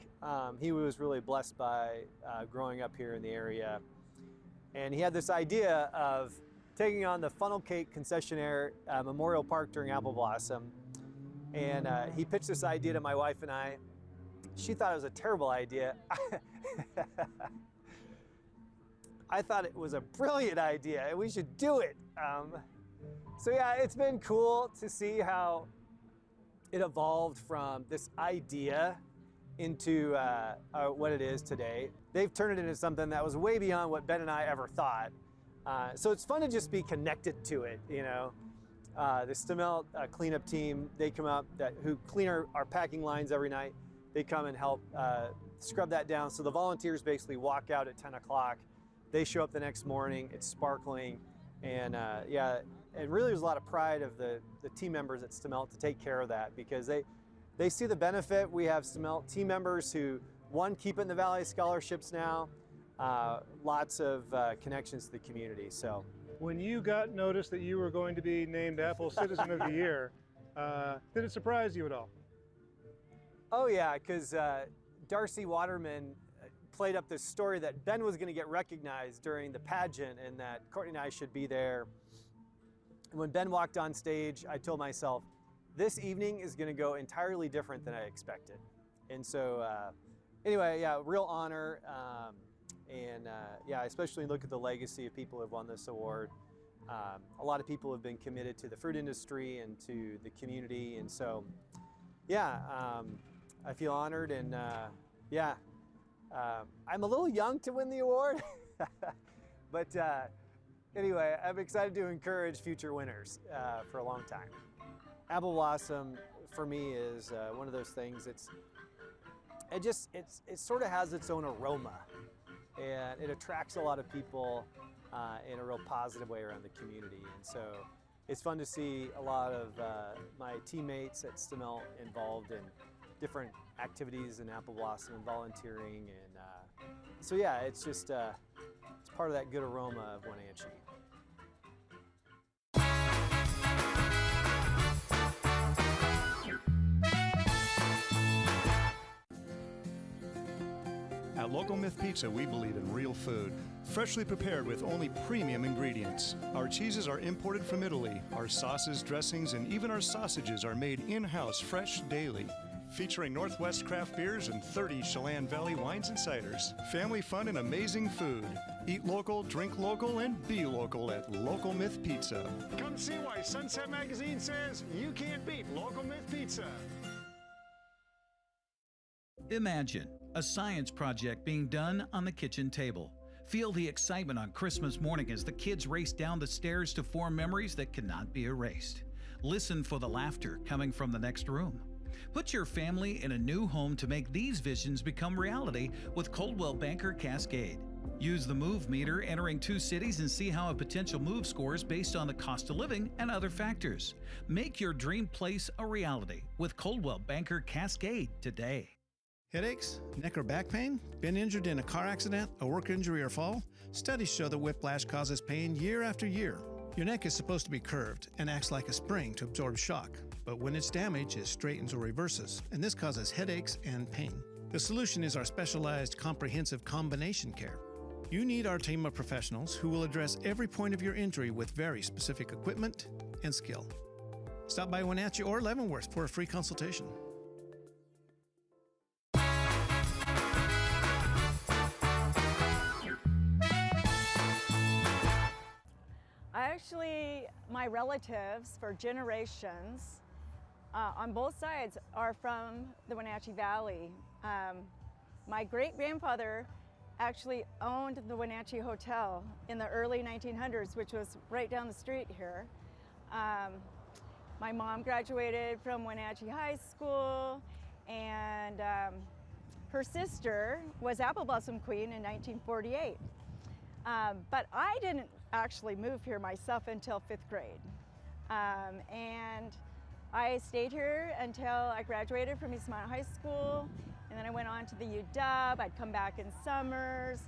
Speaker 3: He was really blessed by growing up here in the area. And he had this idea of taking on the funnel cake concessionaire Memorial Park during apple blossom. And he pitched this idea to my wife and I. She thought it was a terrible idea. I thought it was a brilliant idea and we should do it. So yeah, it's been cool to see how it evolved from this idea into what it is today. They've turned it into something that was way beyond what Ben and I ever thought. So it's fun to just be connected to it, The Stemelt cleanup team, they come up who clean our packing lines every night. They come and help scrub that down. So the volunteers basically walk out at 10 o'clock. They show up the next morning, it's sparkling. And and really there's a lot of pride of the team members at Stemelt to take care of that, because they see the benefit. We have Stemelt team members who, one, Keep It in the Valley scholarships now, lots of connections to the community. So
Speaker 4: when you got notice that you were going to be named Apple Citizen of the Year, did it surprise you at all?
Speaker 3: Oh yeah, because Darcy Waterman played up this story that Ben was going to get recognized during the pageant and that Courtney and I should be there. And when Ben walked on stage, I told myself, this evening is going to go entirely different than I expected. And so anyway, yeah, real honor. I especially look at the legacy of people who have won this award. A lot of people have been committed to the fruit industry and to the community. And so, yeah, I feel honored, and yeah, I'm a little young to win the award, but anyway, I'm excited to encourage future winners for a long time. Apple Blossom for me is one of those things. It sort of has its own aroma, and it attracts a lot of people in a real positive way around the community. And so it's fun to see a lot of my teammates at Stemelt involved in different activities in Apple Blossom and volunteering. And so yeah, it's just it's part of that good aroma of Wenatchee.
Speaker 5: At Local Myth Pizza, we believe in real food, freshly prepared with only premium ingredients. Our cheeses are imported from Italy. Our sauces, dressings, and even our sausages are made in-house fresh daily. Featuring Northwest craft beers and 30 Chelan Valley wines and ciders. Family fun and amazing food. Eat local, drink local, and be local at Local Myth Pizza.
Speaker 7: Come see why Sunset Magazine says you can't beat Local Myth Pizza.
Speaker 6: Imagine a science project being done on the kitchen table. Feel the excitement on Christmas morning as the kids race down the stairs to form memories that cannot be erased. Listen for the laughter coming from the next room. Put your family in a new home to make these visions become reality with Coldwell Banker Cascade. Use the Move meter entering 2 cities and see how a potential move scores based on the cost of living and other factors. Make your dream place a reality with Coldwell Banker Cascade today.
Speaker 8: Headaches, neck or back pain? Been injured in a car accident, a work injury, or fall? Studies show that whiplash causes pain year after year. Your neck is supposed to be curved and acts like a spring to absorb shock, but when it's damaged, it straightens or reverses, and this causes headaches and pain. The solution is our specialized comprehensive combination care. You need our team of professionals who will address every point of your injury with very specific equipment and skill. Stop by Wenatchee or Leavenworth for a free consultation.
Speaker 24: Actually, my relatives for generations on both sides are from the Wenatchee Valley. My great-grandfather actually owned the Wenatchee Hotel in the early 1900s, which was right down the street here. My mom graduated from Wenatchee High School, and her sister was Apple Blossom Queen in 1948. But I didn't actually move here myself until 5th grade. And I stayed here until I graduated from Eastmont High School, and then I went on to the UW. I'd come back in summers.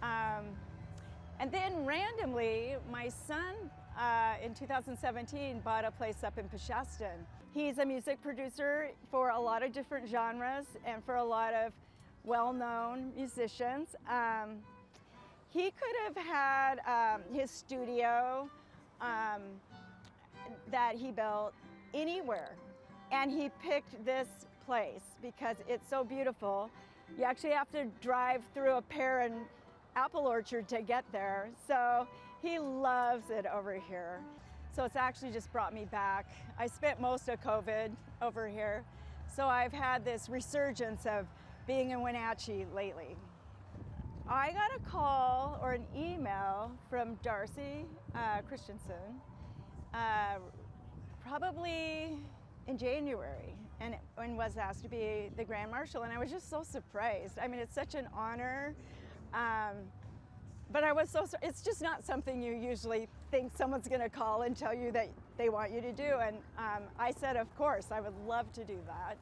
Speaker 24: And then randomly, my son in 2017 bought a place up in Peshastin. He's a music producer for a lot of different genres and for a lot of well-known musicians. He could have had his studio that he built anywhere, and he picked this place because it's so beautiful. You actually have to drive through a pear and apple orchard to get there, so he loves it over here. So it's actually just brought me back. I spent most of COVID over here, so I've had this resurgence of being in Wenatchee lately. I got a call or an email from Darcy Christensen probably in January, and was asked to be the Grand Marshal, and I was just so surprised. I mean, it's such an honor, but I was it's just not something you usually think someone's gonna call and tell you that they want you to do, and I said, of course, I would love to do that.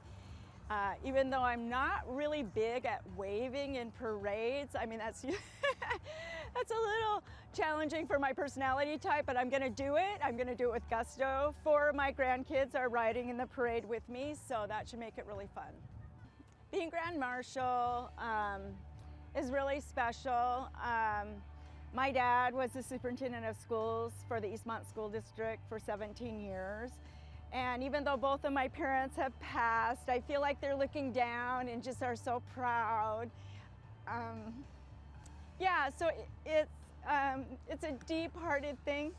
Speaker 24: Even though I'm not really big at waving in parades, I mean, that's that's a little challenging for my personality type, but I'm gonna do it. I'm gonna do it with gusto. 4 of my grandkids are riding in the parade with me, so that should make it really fun. Being Grand Marshal is really special. My dad was the superintendent of schools for the Eastmont School District for 17 years. And even though both of my parents have passed, I feel like they're looking down and just are so proud. Yeah, so it's a deep-hearted thing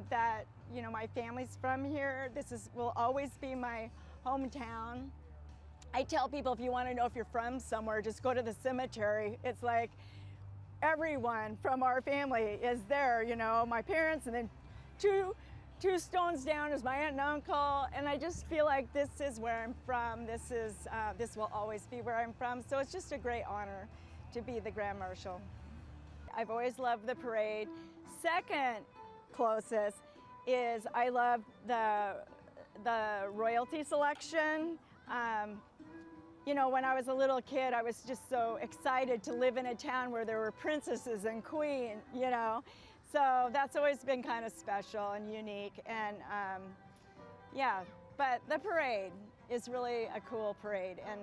Speaker 24: that, you know, my family's from here. Will always be my hometown. I tell people if you want to know if you're from somewhere, just go to the cemetery. It's like everyone from our family is there, you know, my parents, and then two stones down is my aunt and uncle, and I just feel like this is where I'm from. This will always be where I'm from, so it's just a great honor to be the Grand Marshal. I've always loved the parade. Second closest is I love the royalty selection. You know, when I was a little kid, I was just so excited to live in a town where there were princesses and queen, you know. So that's always been kind of special and unique. And yeah, but the parade is really a cool parade. And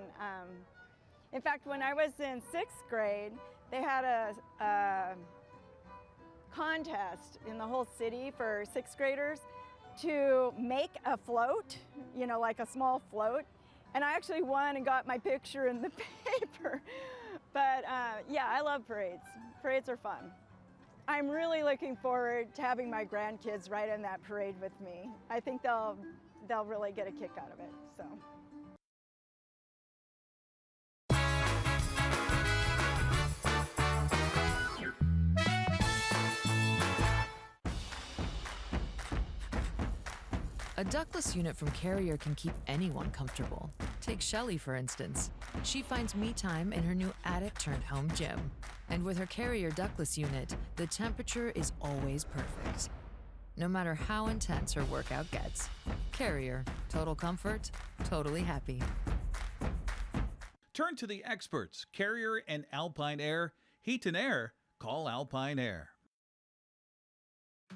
Speaker 24: in fact, when I was in 6th grade, they had a contest in the whole city for 6th graders to make a float, you know, like a small float. And I actually won and got my picture in the paper. But yeah, I love parades. Parades are fun. I'm really looking forward to having my grandkids ride in that parade with me. I think they'll really get a kick out of it, so.
Speaker 2: A ductless unit from Carrier can keep anyone comfortable. Take Shelly, for instance. She finds me time in her new attic-turned-home gym. And with her Carrier ductless unit, the temperature is always perfect. No matter how intense her workout gets. Carrier. Total comfort, totally happy.
Speaker 6: Turn to the experts, Carrier and Alpine Air. Heat and air, call Alpine Air.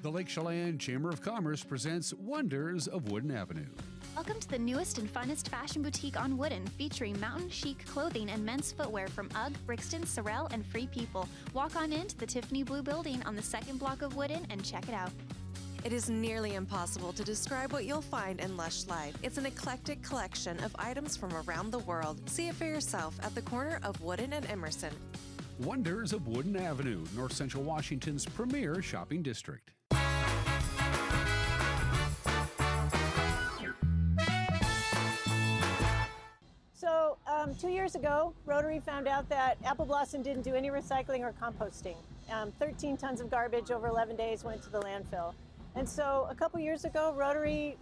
Speaker 10: The Lake Chelan Chamber of Commerce presents Wonders of Wooden Avenue.
Speaker 11: Welcome to the newest and funnest fashion boutique on Wooden, featuring mountain chic clothing and men's footwear from UGG, Brixton, Sorel, and Free People. Walk on into the Tiffany Blue Building on the 2nd block of Wooden and check it out.
Speaker 9: It is nearly impossible to describe what you'll find in Lush Life. It's an eclectic collection of items from around the world. See it for yourself at the corner of Wooden and Emerson.
Speaker 10: Wonders of Wooden Avenue, North Central Washington's premier shopping district.
Speaker 12: So 2 years ago, Rotary found out that Apple Blossom didn't do any recycling or composting. 13 tons of garbage over 11 days went to the landfill. And so a couple years ago, Rotary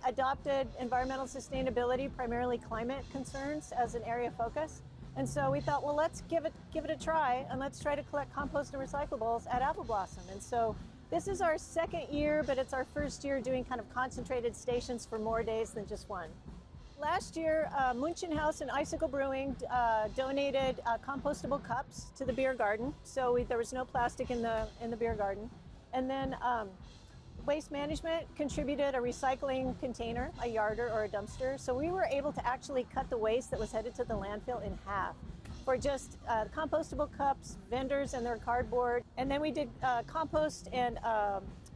Speaker 12: adopted environmental sustainability, primarily climate concerns, as an area of focus. And so we thought, well, let's give it a try, and let's try to collect compost and recyclables at Apple Blossom. And so this is our 2nd year, but it's our 1st year doing kind of concentrated stations for more days than just one. Last year, Munchen House and Icicle Brewing donated compostable cups to the beer garden. So there was no plastic in the beer garden. And then Waste Management contributed a recycling container, a yarder or a dumpster. So we were able to actually cut the waste that was headed to the landfill in half for just compostable cups, vendors and their cardboard. And then we did compost and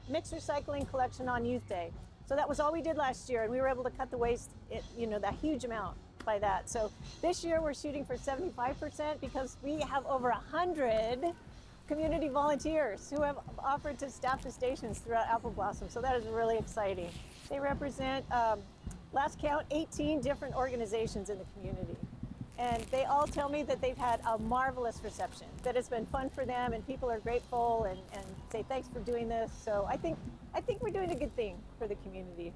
Speaker 12: mixed recycling collection on Youth Day. So that was all we did last year, and we were able to cut the waste, that huge amount by that. So this year we're shooting for 75% because we have over 100 community volunteers who have offered to staff the stations throughout Apple Blossom. So that is really exciting. They represent, last count, 18 different organizations in the community. And they all tell me that they've had a marvelous reception, that it's been fun for them, and people are grateful and say thanks for doing this. So I think we're doing a good thing for the community.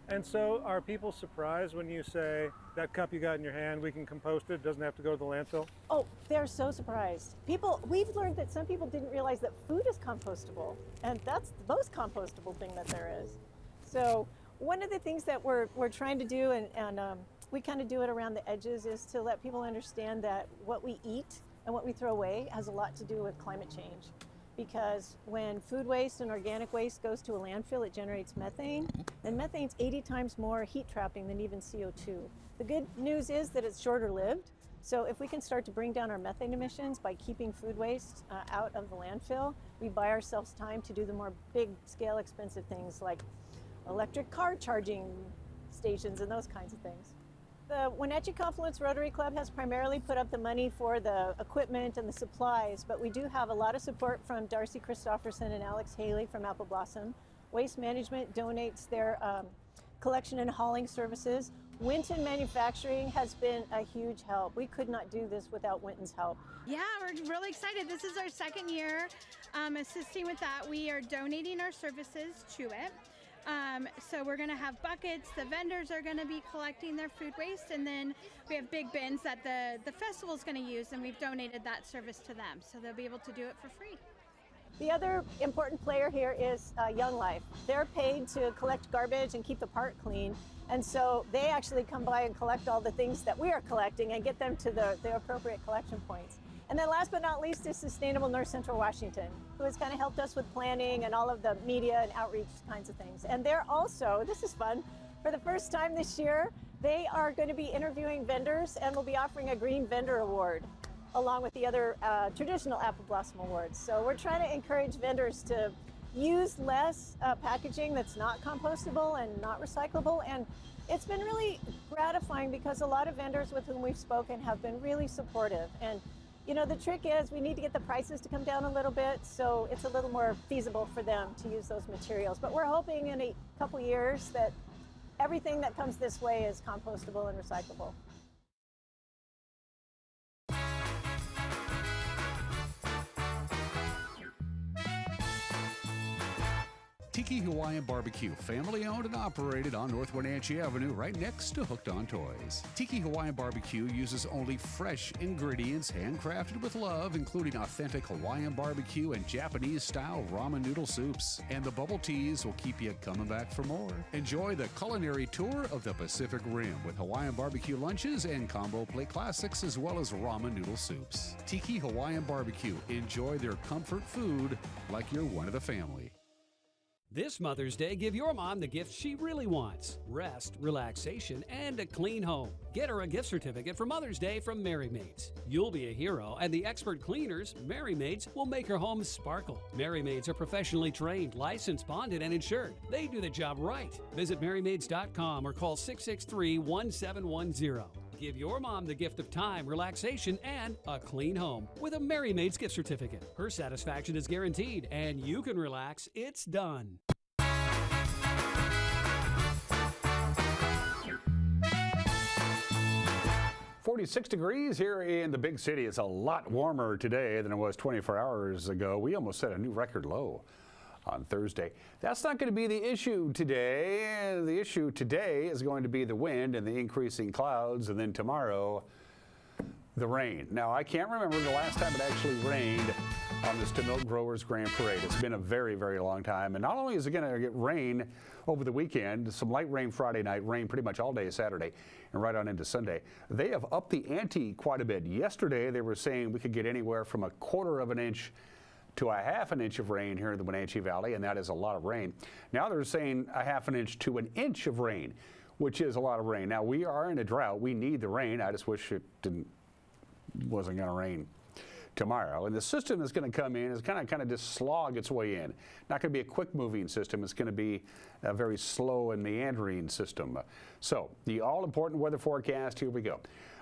Speaker 4: And so are people surprised when you say, that cup you got in your hand, we can compost it, doesn't have to go to the landfill?
Speaker 12: Oh, they're so surprised. We've learned that some people didn't realize that food is compostable, and that's the most compostable thing that there is. So one of the things that we're trying to do, and we kind of do it around the edges, is to let people understand that what we eat and what we throw away has a lot to do with climate change. Because when food waste and organic waste goes to a landfill, it generates methane, and methane's 80 times more heat trapping than even CO2. The good news is that it's shorter lived, so if we can start to bring down our methane emissions by keeping food waste out of the landfill, we buy ourselves time to do the more big scale expensive things like electric car charging stations and those kinds of things. The Wenatchee Confluence Rotary Club has primarily put up the money for the equipment and the supplies, but we do have a lot of support from Darcy Christopherson and Alex Haley from Apple Blossom. Waste Management donates their collection and hauling services. Winton Manufacturing has been a huge help. We could not do this without Winton's help.
Speaker 14: Yeah, we're really excited. This is our second year assisting with that. We are donating our services to it. So we're going to have buckets. The vendors are going to be collecting their food waste, and then we have big bins that the festival is going to use, and we've donated that service to them, so they'll be able to do it for free.
Speaker 12: The other important player here is Young Life. They're paid to collect garbage and keep the park clean, and so they actually come by and collect all the things that we are collecting and get them to the appropriate collection points. And then last but not least is Sustainable North Central Washington, who has kind of helped us with planning and all of the media and outreach kinds of things. And they're also, this is fun, for the first time this year, they are going to be interviewing vendors and will be offering a Green Vendor Award along with the other traditional Apple Blossom Awards. So we're trying to encourage vendors to use less packaging that's not compostable and not recyclable. And it's been really gratifying because a lot of vendors with whom we've spoken have been really supportive. And you know, the trick is we need to get the prices to come down a little bit so it's a little more feasible for them to use those materials. But we're hoping in a couple years that everything that comes this way is compostable and recyclable.
Speaker 10: Tiki Hawaiian Barbecue, family owned and operated on North Wenatchee Avenue, right next to Hooked on Toys. Tiki Hawaiian Barbecue uses only fresh ingredients handcrafted with love, including authentic Hawaiian barbecue and Japanese-style ramen noodle soups. And the bubble teas will keep you coming back for more. Enjoy the culinary tour of the Pacific Rim with Hawaiian barbecue lunches and combo plate classics, as well as ramen noodle soups. Tiki Hawaiian Barbecue. Enjoy their comfort food like you're one of the family.
Speaker 15: This Mother's Day, give your mom the gift she really wants: rest, relaxation, and a clean home. Get her a gift certificate for Mother's Day from Merry Maids. You'll be a hero, and the expert cleaners, Merry Maids, will make her home sparkle. Merry Maids are professionally trained, licensed, bonded, and insured. They do the job right. Visit MerryMaids.com or call 663-1710. Give your mom the gift of time, relaxation, and a clean home with a Merry Maids gift certificate. Her satisfaction is guaranteed, and you can relax. It's done.
Speaker 16: 46 degrees here in the big city. It's a lot warmer today than it was 24 hours ago. We almost set a new record low on Thursday. That's not going to be the issue today. The issue today is going to be the wind and the increasing clouds, and then tomorrow, the rain. Now, I can't remember the last time it actually rained on the Milk Growers Grand Parade. It's been a very, very long time. And not only is it going to get rain over the weekend, some light rain Friday night, rain pretty much all day Saturday, and right on into Sunday. They have upped the ante quite a bit. Yesterday, they were saying we could get anywhere from 1/4 of an inch to 1/2 inch of rain here in the Wenatchee Valley, and that is a lot of rain. Now they're saying 1/2 inch to 1 inch of rain, which is a lot of rain. Now we are in a drought. We need the rain. I just wish it wasn't going to rain tomorrow. And the system is going to come in, is kind of just slog its way in. Not going to be a quick moving system. It's going to be a very slow and meandering system. So the all important weather forecast, here we go.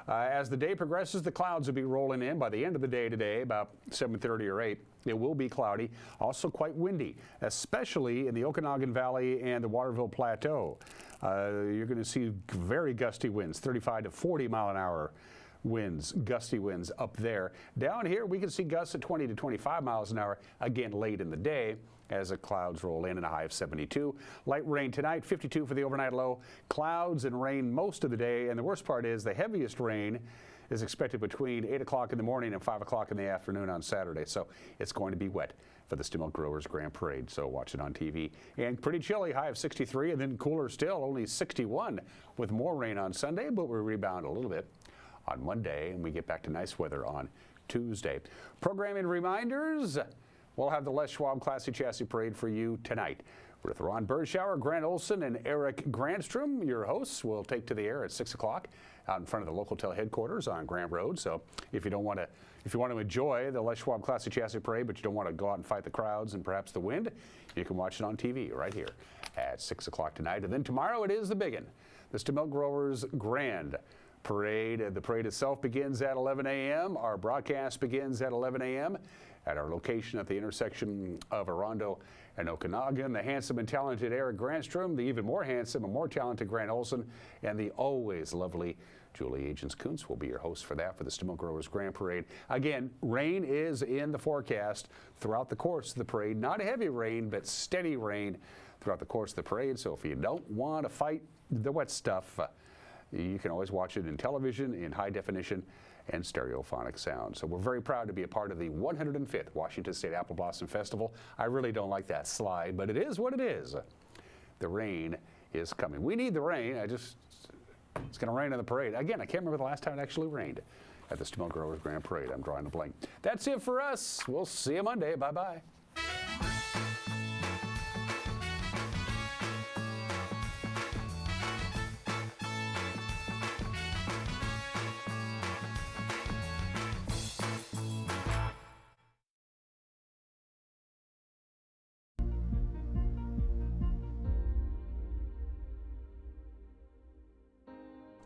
Speaker 16: As the day progresses, the clouds will be rolling in by the end of the day today, about 7:30 or 8. It will be cloudy, also quite windy, especially in the Okanagan Valley and the Waterville Plateau. You're going to see very gusty winds, 35 to 40 mile an hour winds, gusty winds up there. Down here, we can see gusts at 20 to 25 miles an hour, again late in the day, as the clouds roll in, and a high of 72. Light rain tonight, 52 for the overnight low. Clouds and rain most of the day, and the worst part is the heaviest rain is expected between 8 o'clock in the morning and 5 o'clock in the afternoon on Saturday. So it's going to be wet for the Milk Growers Grand Parade, so watch it on TV. And pretty chilly, high of 63, and then cooler still, only 61 with more rain on Sunday, but we rebound a little bit on Monday, and we get back to nice weather on Tuesday. Programming reminders: we'll have the Les Schwab Classy Chassis Parade for you tonight with Ron Berschauer, Grant Olson, and Eric Grandstrom. Your hosts will take to the air at 6 o'clock out in front of the local tel headquarters on Grant Road. So if you want to enjoy the Les Schwab Classy Chassis Parade, but you don't want to go out and fight the crowds and perhaps the wind, you can watch it on TV right here at 6 o'clock tonight. And then tomorrow it is the big one, the Milk Growers Grand Parade. The parade itself begins at 11 a.m. Our broadcast begins at 11 a.m. At our location at the intersection of Orondo and Okanagan, the handsome and talented Eric Grandstrom, the even more handsome and more talented Grant Olson, and the always lovely Julie Agents Kuntz will be your host for that, for the Stimmill Growers Grand Parade. Again, rain is in the forecast throughout the course of the parade. Not heavy rain, but steady rain throughout the course of the parade. So if you don't want to fight the wet stuff, you can always watch it in television, in high definition, and stereophonic sound. So we're very proud to be a part of the 105th Washington State Apple Blossom Festival. I really don't like that slide, but it is what it is. The rain is coming. We need the rain. It's going to rain in the parade. Again, I can't remember the last time it actually rained at the Stimmill Growers Grand Parade. I'm drawing a blank. That's it for us. We'll see you Monday. Bye-bye.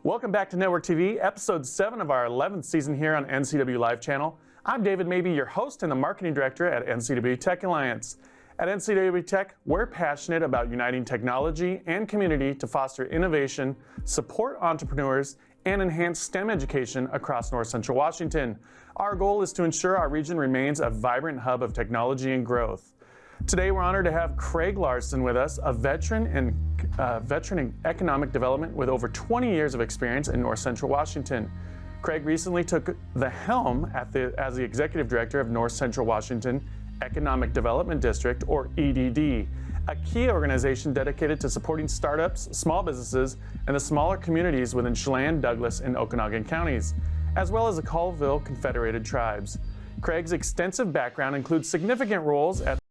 Speaker 17: Welcome back to Network TV, episode 7 of our 11th season here on NCW Live Channel. I'm David Mabee, your host and the marketing director at NCW Tech Alliance. At NCW Tech, we're passionate about uniting technology and community to foster innovation, support entrepreneurs, and enhance STEM education across North Central Washington. Our goal is to ensure our region remains a vibrant hub of technology and growth. Today, we're honored to have Craig Larson with us, a veteran in economic development with over 20 years of experience in North Central Washington. Craig recently took the helm as the executive director of North Central Washington Economic Development District, or EDD, a key organization dedicated to supporting startups, small businesses, and the smaller communities within Chelan, Douglas, and Okanagan counties, as well as the Colville Confederated Tribes. Craig's extensive background includes significant roles at